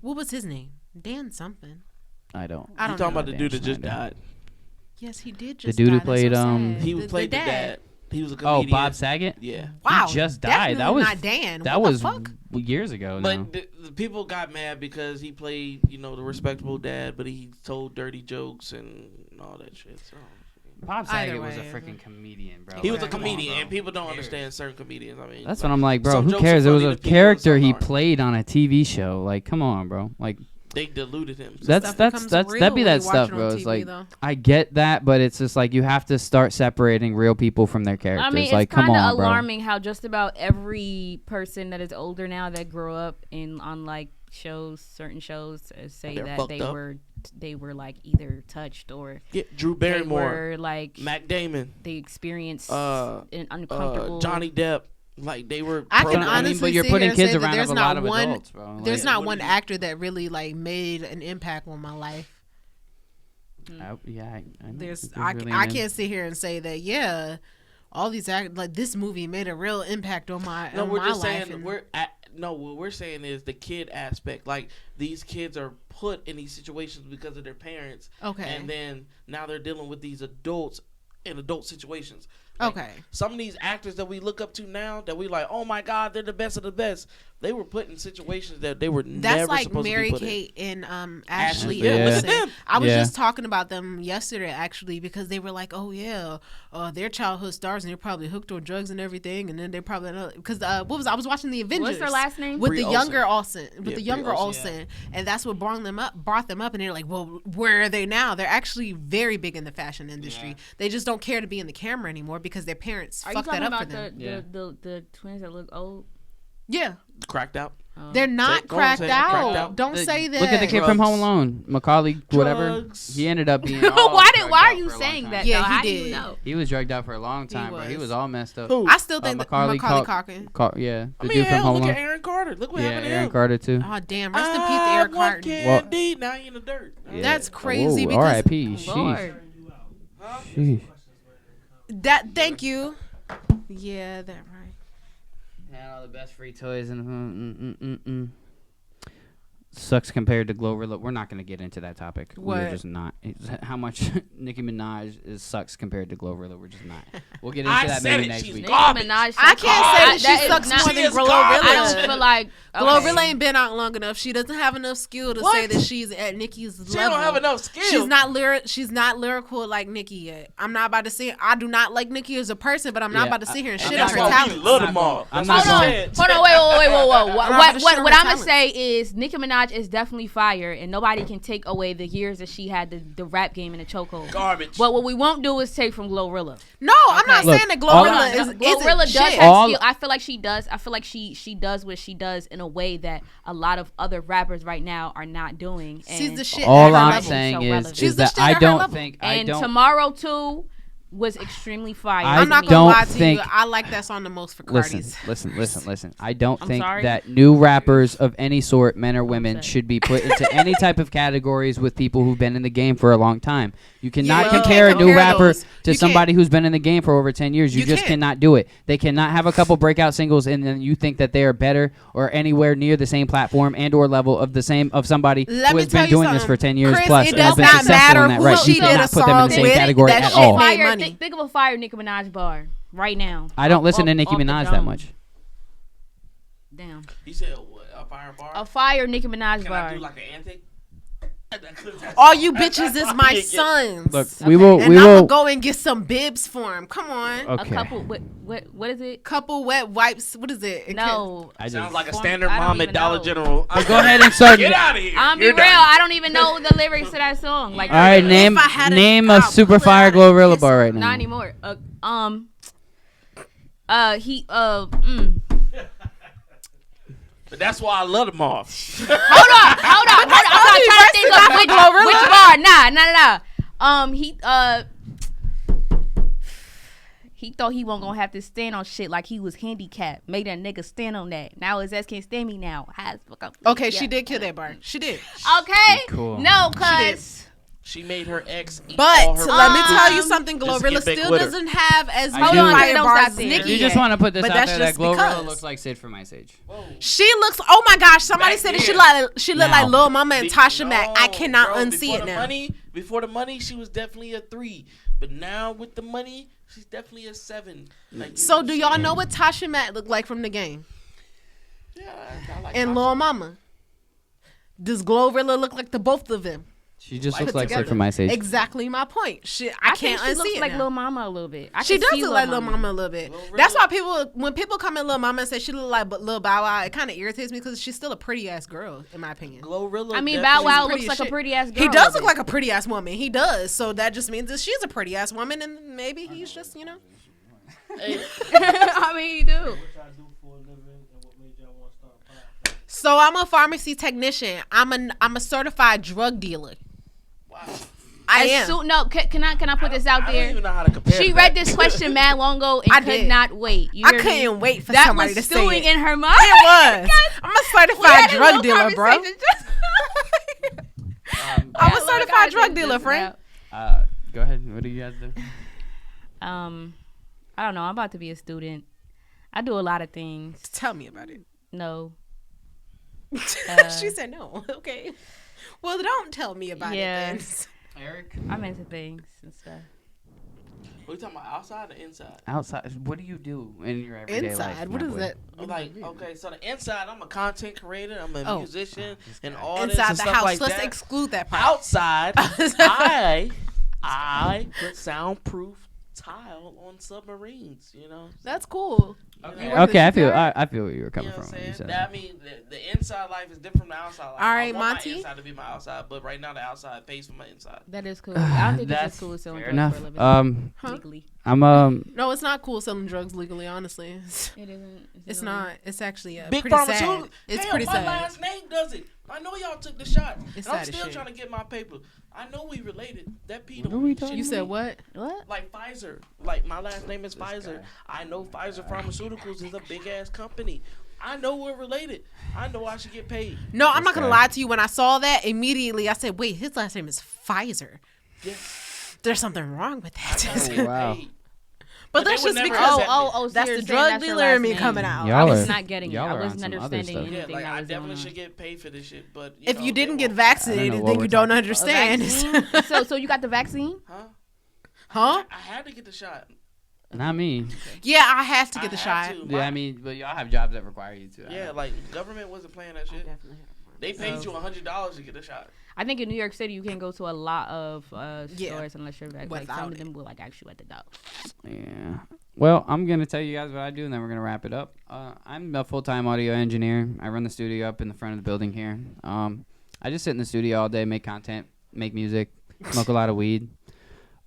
What was his name? Dan something. I don't. I You don't talking know. about the dude that just Schneider. died? Yes, he did The just dude who die. That's played, so sad. He played the dad. He was a Oh, comedian. Bob Saget. Yeah. Wow, He just died. That definitely was not Dan. That What was the fuck? years ago. now. But the people got mad because he played, the respectable dad, but he told dirty jokes and all that shit. So Bob Either Saget was a way. freaking comedian, bro. he was a Like, come on, comedian, bro. and people don't Who cares? understand certain comedians. I mean, That's what I'm like, bro. some Who jokes are cares? It was funny a to people and character some he aren't. played on a TV show. Like, come on, bro. Like, They diluted him. that's Stuff that'd becomes be real when that you stuff, watch it on bro. It's TV, like though. I get that, but it's just like you have to start separating real people from their characters. I mean, like, it's come kind on, of bro. alarming how just about every person that is older now that grew up on like certain shows, say They're that fucked they up. were like either touched or Get Drew they Barrymore, were like Mac Damon, they experienced an uncomfortable. Johnny Depp. Like they were. I can programmed. honestly but you're sit putting here and kids say that around there's of a lot not of one. adults, bro. There's Like, not what one do you- actor that really like made an impact on my life. yeah, I know. There's Really I an- can't sit here and say that all these like this movie made a real impact on my No, on we're my just life. saying and- what we're saying is the kid aspect. Like these kids are put in these situations because of their parents, okay. and then now they're dealing with these adults in adult situations. Like, Okay. Some of these actors that we look up to now, that we like, oh my God, they're the best of the best. They were put in situations that they were That's never like supposed Mary to be put Kate and Ashley Ashley, yeah. Olsen. Look at them. I was Yeah. just talking about them yesterday actually because they were like, oh yeah, they're childhood stars and they're probably hooked on drugs and everything, and then they're probably because I was watching the Avengers. What's her last name? With Brie the Olsen. younger Olsen, with Yeah, the Brie younger Olsen, Olsen, and that's what brought them up, and they're like, well, where are they now? They're actually very big in the fashion industry. Yeah. They just don't care to be in the camera anymore because their parents Are you fucked that talking up for about them. Yeah. the twins that look old? Yeah, Cracked out. they're not go on, cracked say it. out. Cracked out. Don't say that. Look at the kid from Drugs. Home Alone, Macaulay, whatever. Drugs. He ended up being. Why all drugged are out you for a long saying time. that? Yeah, though? he How do you did. know? He was drugged out for a long time, bro. He was. was all messed up. Who? I still think that Macaulay Macaulay Culkin. Culkin. Yeah, the I mean, dude from hell, Home look Alone. at Aaron Carter. Look what Yeah, happened to Aaron him. Carter too. Oh damn! Rest in peace, to Eric want Carter. candy. Now he in the dirt. Yeah. That's crazy Oh, because R.I.P. Sheesh. Lord. Sheesh. that. Thank you. Yeah, that right. Had all the best free toys and sucks compared to Glover. Look, we're not going to get into that topic. We're What? just not. It's how much Nicki Minaj sucks compared to Glover. We're just not. We'll get into I that said maybe it, next she's week. garbage. Nicki Minaj I can't say that that she is sucks not- more She than is Glorilla. garbage. I don't feel like Glorilla ain't been out long enough. She doesn't have enough skill to say What? that she's at Nicki's She level. don't have enough skill. She's not lyrical like Nicki yet. I'm not about to say I do not like Nicki as a person, but I'm not Yeah, about to sit here and I'm shit not on her why we talent. love them all. I'm That's not what Hold she on, said. hold on, wait, whoa. I'm not gonna What shit on I'm her gonna talent. say is Nicki Minaj Minaj is definitely fire, and nobody can take away the years that she had the rap game in the chokehold. Garbage. But what we won't do is take from Glorilla. No, I'm not Look, saying that Glorilla Glorilla isn't does shit. have skill. I feel like she does. I feel like she does what she does in a way that a lot of other rappers right now are not doing. And She's the shit. All at her I'm level. saying So is, relevant. She's is the that shit I at her don't level. think And Tomorrow too was extremely fire. I I'm not to me. gonna don't lie to think- you. I like that song the most for Cardi's. Listen. I don't I'm think sorry? that new rappers of any sort, men or women, upset. should be put into any type of categories with people who've been in the game for a long time. You cannot Yeah, compare a you new can't rapper compare those. to You somebody can't. who's been in the game for over 10 years. You You just can't. cannot do it. They cannot have a couple breakout singles and then you think that they are better or anywhere near the same platform and or level of somebody Let who me has tell been you doing this something. for 10 years Chris, plus it and has does been not successful matter in that who right. she You did a cannot put them in song the same with. category That at shit all. made money. Think of a fire Nicki Minaj bar right now. I don't listen to Off- Nicki off the Minaj that dome. much. Damn. He said, what, a fire bar? A fire Nicki Minaj Can bar. I do like an antic? All you bitches is my sons. Look, we will and we I'm will gonna go and get some bibs for him. Come on. okay. A couple. What is it? Couple wet wipes. What is it? No. I Sounds just like a Form- standard I don't mom at even Dollar know. General. go ahead and start. Get out of here. I'm be You're real. done. I don't even know the lyrics to that song. Like, All right, name If I had a name job, a super pull it fire out and Glorilla kiss bar him. right now. not anymore. But that's why I love them all. Hold on. I'm not trying to think of which bar. Nah. He thought he wasn't gonna have to stand on shit like he was handicapped. Made a nigga stand on that. Now his ass can't stand me now. Okay, she did kill that bar. She did. Okay. Cool. No, cuz. She made her ex eat But all her let me food. tell you something. Just to Glorilla get back still with her. doesn't have as I many do. fire Don't bars stop as there. Nicki. You just had. want to put this But out that's there that just Glorilla because. looks like Sid from Ice Age. She looks. Oh my gosh! Somebody Back said that then. she looked Now. like Lil Mama and Tasha No, Mack. I cannot bro, unsee before it the now. Before the money, she was definitely a 3. But now with the money, she's definitely a 7. Like, So do y'all know what Tasha Mack looked like from the game? Yeah, I like And Tasha. Lil Mama? Does Glorilla look like the both of them? She just Like looks like Sid together. from Ice Age. Exactly my point. Shit, I think can't she unsee looks it like now. Lil Mama a little bit. I She can does see look like Lil Mama a little bit. Glorilla. That's why when people come at Lil Mama and say she look like Lil Bow Wow, it kind of irritates me because she's still a pretty ass girl in my opinion. Glorilla. I mean, definitely- Bow Wow pretty looks as like a shit. pretty ass girl. He does look like a pretty ass woman. He does. So that just means that she's a pretty ass woman, and maybe he's just Hey, I mean, he do. So I'm a pharmacy technician. I'm a certified drug dealer. wow. I am. No, can I put this out I don't there? even know how to compare. She to read that. this question mad long ago and I could did. not wait. You I hear me? couldn't wait for That somebody was to stewing say it. in her mind. It was. I'm a We had certified a drug little dealer, bro. conversation just- I'm Yeah, a look, certified I drug did dealer, this friend. Go ahead. What do you guys do? I don't know. I'm about to be a student. I do a lot of things. Tell me about it. No. She said no. Okay. Well, don't tell me about Yeah. it then. Eric? I'm into things and stuff. What you talking about? Outside or inside? Outside. What do you do in your everyday life? Inside. What my is boy? that? Like, okay, so the inside, I'm a content creator. I'm a Oh. musician and all this Inside and the stuff house. like Let's that. exclude that part. Outside, I put soundproof tile on submarines. You know. That's cool. Okay, I feel where you were You coming know what I'm from when you saying? said That that. mean the inside life is different from the outside life. All right, I want Monty? my inside to be my outside, but right now the outside pays for my inside. That is cool. I don't think it's That's as cool as selling fair drugs enough. for a living. Legally. I'm No, it's not cool selling drugs legally. Honestly, It isn't. it's not. It's actually Big pretty pharmaceutical. sad. It's Hell, pretty my sad. last name does it. I know y'all took the shot. It's And I'm sad as still shit. trying to get my paper. I know we related. That P What don't are we mean talking shit You to said me. what? What? Like Pfizer. Like my last name is Pfizer. I know Pfizer Pharmaceuticals is a big ass company. I know we're related. I know I should get paid. No, I'm not gonna guy. lie to you. When I saw that, immediately I said, "Wait, his last name is Pfizer. Yeah. There's something wrong with I gotta that." get wow. paid. But But that's they would just never because accept it. So that's you're the saying drug that's your dealer in last me name. coming out. Y'all I are- was not getting it. y'all I are on wasn't some other understanding stuff. anything Yeah, like that I was definitely going should get paid for this shit, but If you didn't get I vaccinated, don't know then what you we're don't talking understand. on. So you got the vaccine? huh? Huh? I had to get the shot. Not me. Yeah, I have to get the I shot. had to. Yeah, I mean, but y'all have jobs that require you to. Yeah, like government wasn't playing that shit. They paid you $100 to get a shot. I think in New York City you can go to a lot of Yeah. stores unless you're like some Without of them it. will like ask you at the door. Yeah. Well, I'm gonna tell you guys what I do, and then we're gonna wrap it up. I'm a full-time audio engineer. I run the studio up in the front of the building here. I just sit in the studio all day, make content, make music, smoke a lot of weed.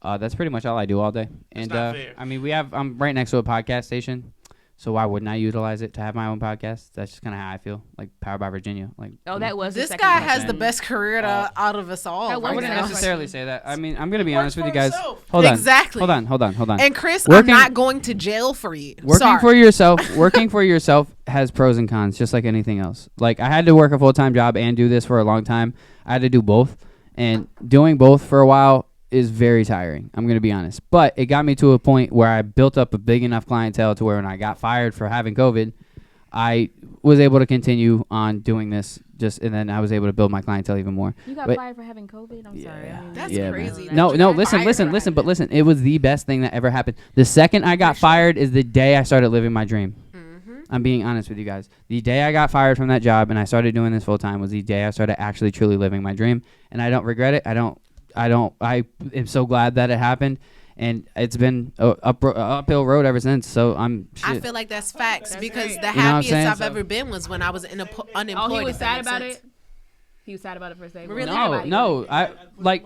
That's pretty much all I do all day. And not fair. I mean, I'm right next to a podcast station, so why wouldn't I utilize it to have my own podcast? That's just kind of how I feel. Like Powered by Virginia. Like, Oh, that was the This second guy question. has the best career out of us all. That I was wouldn't the necessarily question. say that. I mean, I'm gonna be Works honest with for you guys. himself. Hold on. Exactly. Hold on. And Chris, Working- I'm not going to jail for you. Working Sorry. for yourself, working for yourself has pros and cons, just like anything else. Like, I had to work a full-time job and do this for a long time. I had to do both, and doing both for a while is very tiring. I'm gonna be honest, but it got me to a point where I built up a big enough clientele to where when I got fired for having COVID, I was able to continue on doing this. And then I was able to build my clientele even more. You got But- fired for having COVID? I'm sorry. Yeah. I mean, That's Yeah, crazy. man. No, that no. you got Listen, fired listen, for listen. it. But listen, it was the best thing that ever happened. The second I got fired is the day I started living my dream. I'm being honest with you guys. The day I got fired from that job and I started doing this full time was the day I started actually truly living my dream, and I don't regret it. I am so glad that it happened, and it's been a uphill road ever since. So I feel like that's facts because the You know what I'm happiest saying? I've So- ever been was when I was unemployed. Oh, he was if that sad makes about sense. it? He was sad about it for a second. Really? no. I like.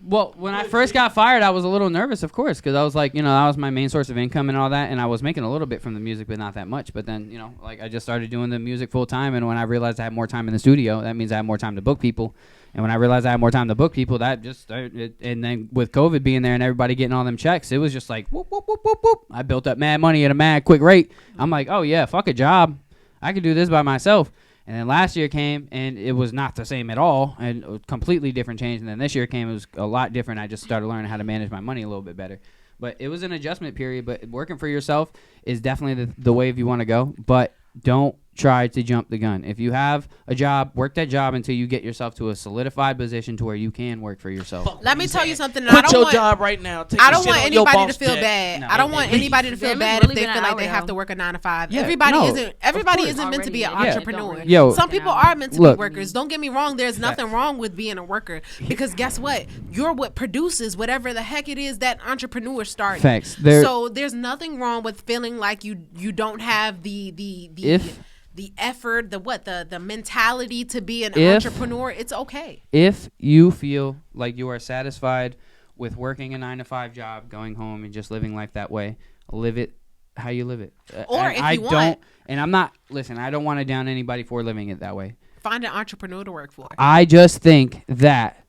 Well, when I first got fired, I was a little nervous, of course, because I was like, that was my main source of income and all that, and I was making a little bit from the music, but not that much. But then, like, I just started doing the music full time, and when I realized I had more time in the studio, that means I had more time to book people. And when I realized I had more time to book people, that just and then with COVID being there and everybody getting all them checks, it was just like whoop whoop whoop whoop whoop. I built up mad money at a mad quick rate. I'm like, oh yeah, fuck a job, I could do this by myself. And then last year came, and it was not the same at all, and a completely different change. And then this year came, it was a lot different. I just started learning how to manage my money a little bit better. But it was an adjustment period. But working for yourself is definitely the wave you want to go. But don't try to jump the gun. If you have a job, work that job until you get yourself to a solidified position to where you can work for yourself. Let me tell you something. Quit your job right now. Take I your don't shit want on your anybody to boss feel jet. bad. No, I don't they want leave. anybody to feel Damn, it's bad really if they been feel an like they hour have now. to work a 9 to 5. Yeah, Everybody no, isn't. Everybody course. isn't meant to be an Already, yeah. entrepreneur. Yo. Some people are meant to Look. be workers. Don't get me wrong. There's nothing wrong with being a worker because guess what? You're what produces whatever the heck it is that entrepreneur started. Facts. So there's nothing wrong with feeling like you don't have the effort, the mentality to be an entrepreneur. It's okay. If you feel like you are satisfied with working a 9 to 5 job, going home and just living life that way, live it how you live it. Or And if I you want- don't, and I'm not. Listen, I don't want to down anybody for living it that way. Find an entrepreneur to work for. I just think that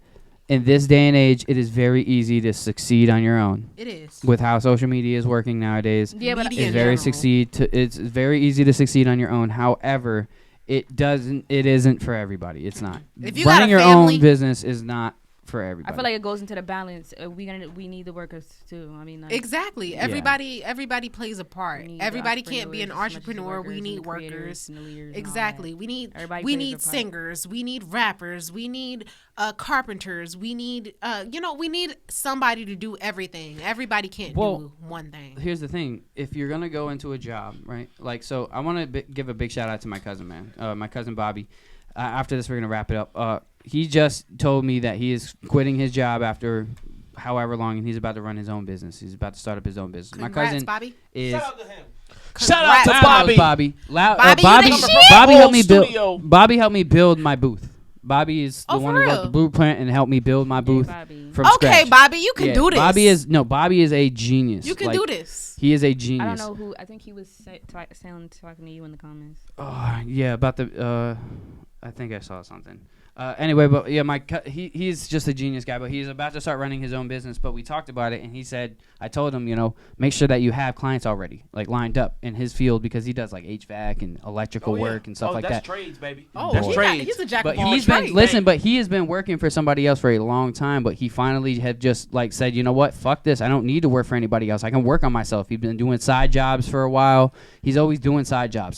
in this day and age, it is very easy to succeed on your own. It is. With how social media is working nowadays, Yeah, but Media it's in very general. It's very easy to succeed on your own. However, it isn't for everybody. It's not. If you got Running a your family- own business is not for everybody. I feel like it goes into the balance. We need the workers too. I mean, like, Exactly. Everybody plays a part. we need the Everybody can't be an entrepreneurs as much as the entrepreneur. We workers need and the creators workers. and the leaders and all Exactly. that. We need Everybody we plays need their part. singers. We need rappers. We need carpenters. We need we need somebody to do everything. Everybody can't do one thing. Here's the thing: if you're gonna go into a job, right? Like, so I want to give a big shout out to my cousin, man. My cousin Bobby. After this, we're gonna wrap it up. He just told me that he is quitting his job after however long, and he's about to run his own business. He's about to start up his own business. Congrats, my cousin Bobby. is. Shout out to him. Shout out to Congrats, Bobby. Bobby. Bobby, Bobby, you the shit. Bobby helped Whole me build. studio. Bobby helped me build my booth. Bobby is the Oh, one for who wrote real? the blueprint and helped me build my booth Bobby. from Okay, scratch. Bobby, you can Yeah, do this. Bobby is a genius. You can Like, do this. He is a I genius. don't know who. I think he was talking to you in the comments. Oh, yeah, about the. I think I saw something. Anyway, but yeah, he's just a genius guy, but he's about to start running his own business. But we talked about it, and he said, I told him, make sure that you have clients already, like lined up in his field, because he does like HVAC and electrical work and stuff like that's that. trades, baby. Oh, That's he trades. he's a jack But of all he's trades. but he has been working for somebody else for a long time. But he finally had just like said, you know what, fuck this. I don't need to work for anybody else. I can work on myself. He's been doing side jobs for a while. He's always doing side job.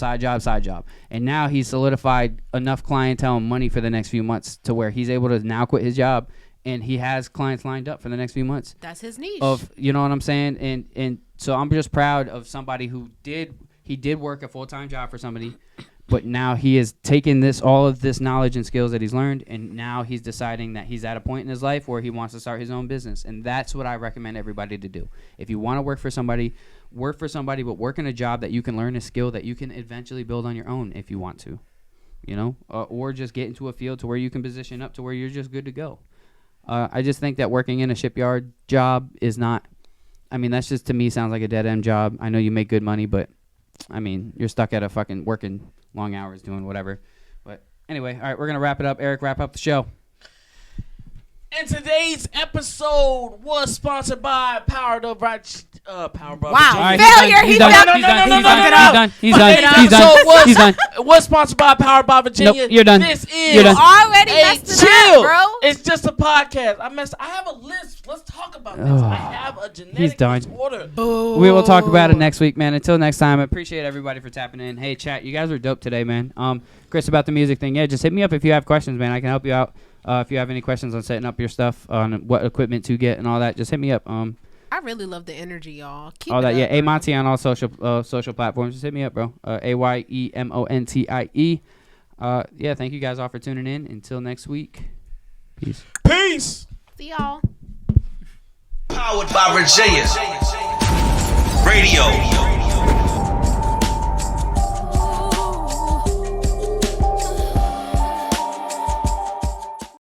And now he's solidified enough clientele and money for the next few months to where he's able to now quit his job, and he has clients lined up for the next few months. That's his niche. You know what I'm saying? And so I'm just proud of somebody who did work a full-time job for somebody, But now he has taken all of this knowledge and skills that he's learned, and now he's deciding that he's at a point in his life where he wants to start his own business. And that's what I recommend everybody to do. If you want to work for somebody, but work in a job that you can learn a skill that you can eventually build on your own if you want to, or just get into a field to where you can position up to where you're just good to go. I just think that working in a shipyard job is not, that's just, to me, sounds like a dead-end job. I know you make good money, but, you're stuck at a fucking working long hours doing whatever. But anyway, all right, we're going to wrap it up. Eric, wrap up the show. And today's episode was sponsored by Power Bar. Wow, right, failure. he's He's done. done. He's done. Was sponsored by Power Bar Virginia. Nope, you're done. This is You're done. Already a messed it chill. up, bro. It's just a podcast. I have a list. Let's talk about this. I have a genetic done. disorder. We will talk about it next week, man. Until next time, I appreciate everybody for tapping in. Hey, chat, you guys were dope today, man. Chris, about the music thing, just hit me up if you have questions, man. I can help you out. If you have any questions on setting up your stuff, on what equipment to get and all that, just hit me up. I really love the energy, y'all. Keep all it that, up, yeah. bro. Montie on all social platforms. Just hit me up, bro. AYEMONTIE. Yeah, thank you guys all for tuning in. Until next week, peace. Peace. See y'all. Powered by Virginia Radio.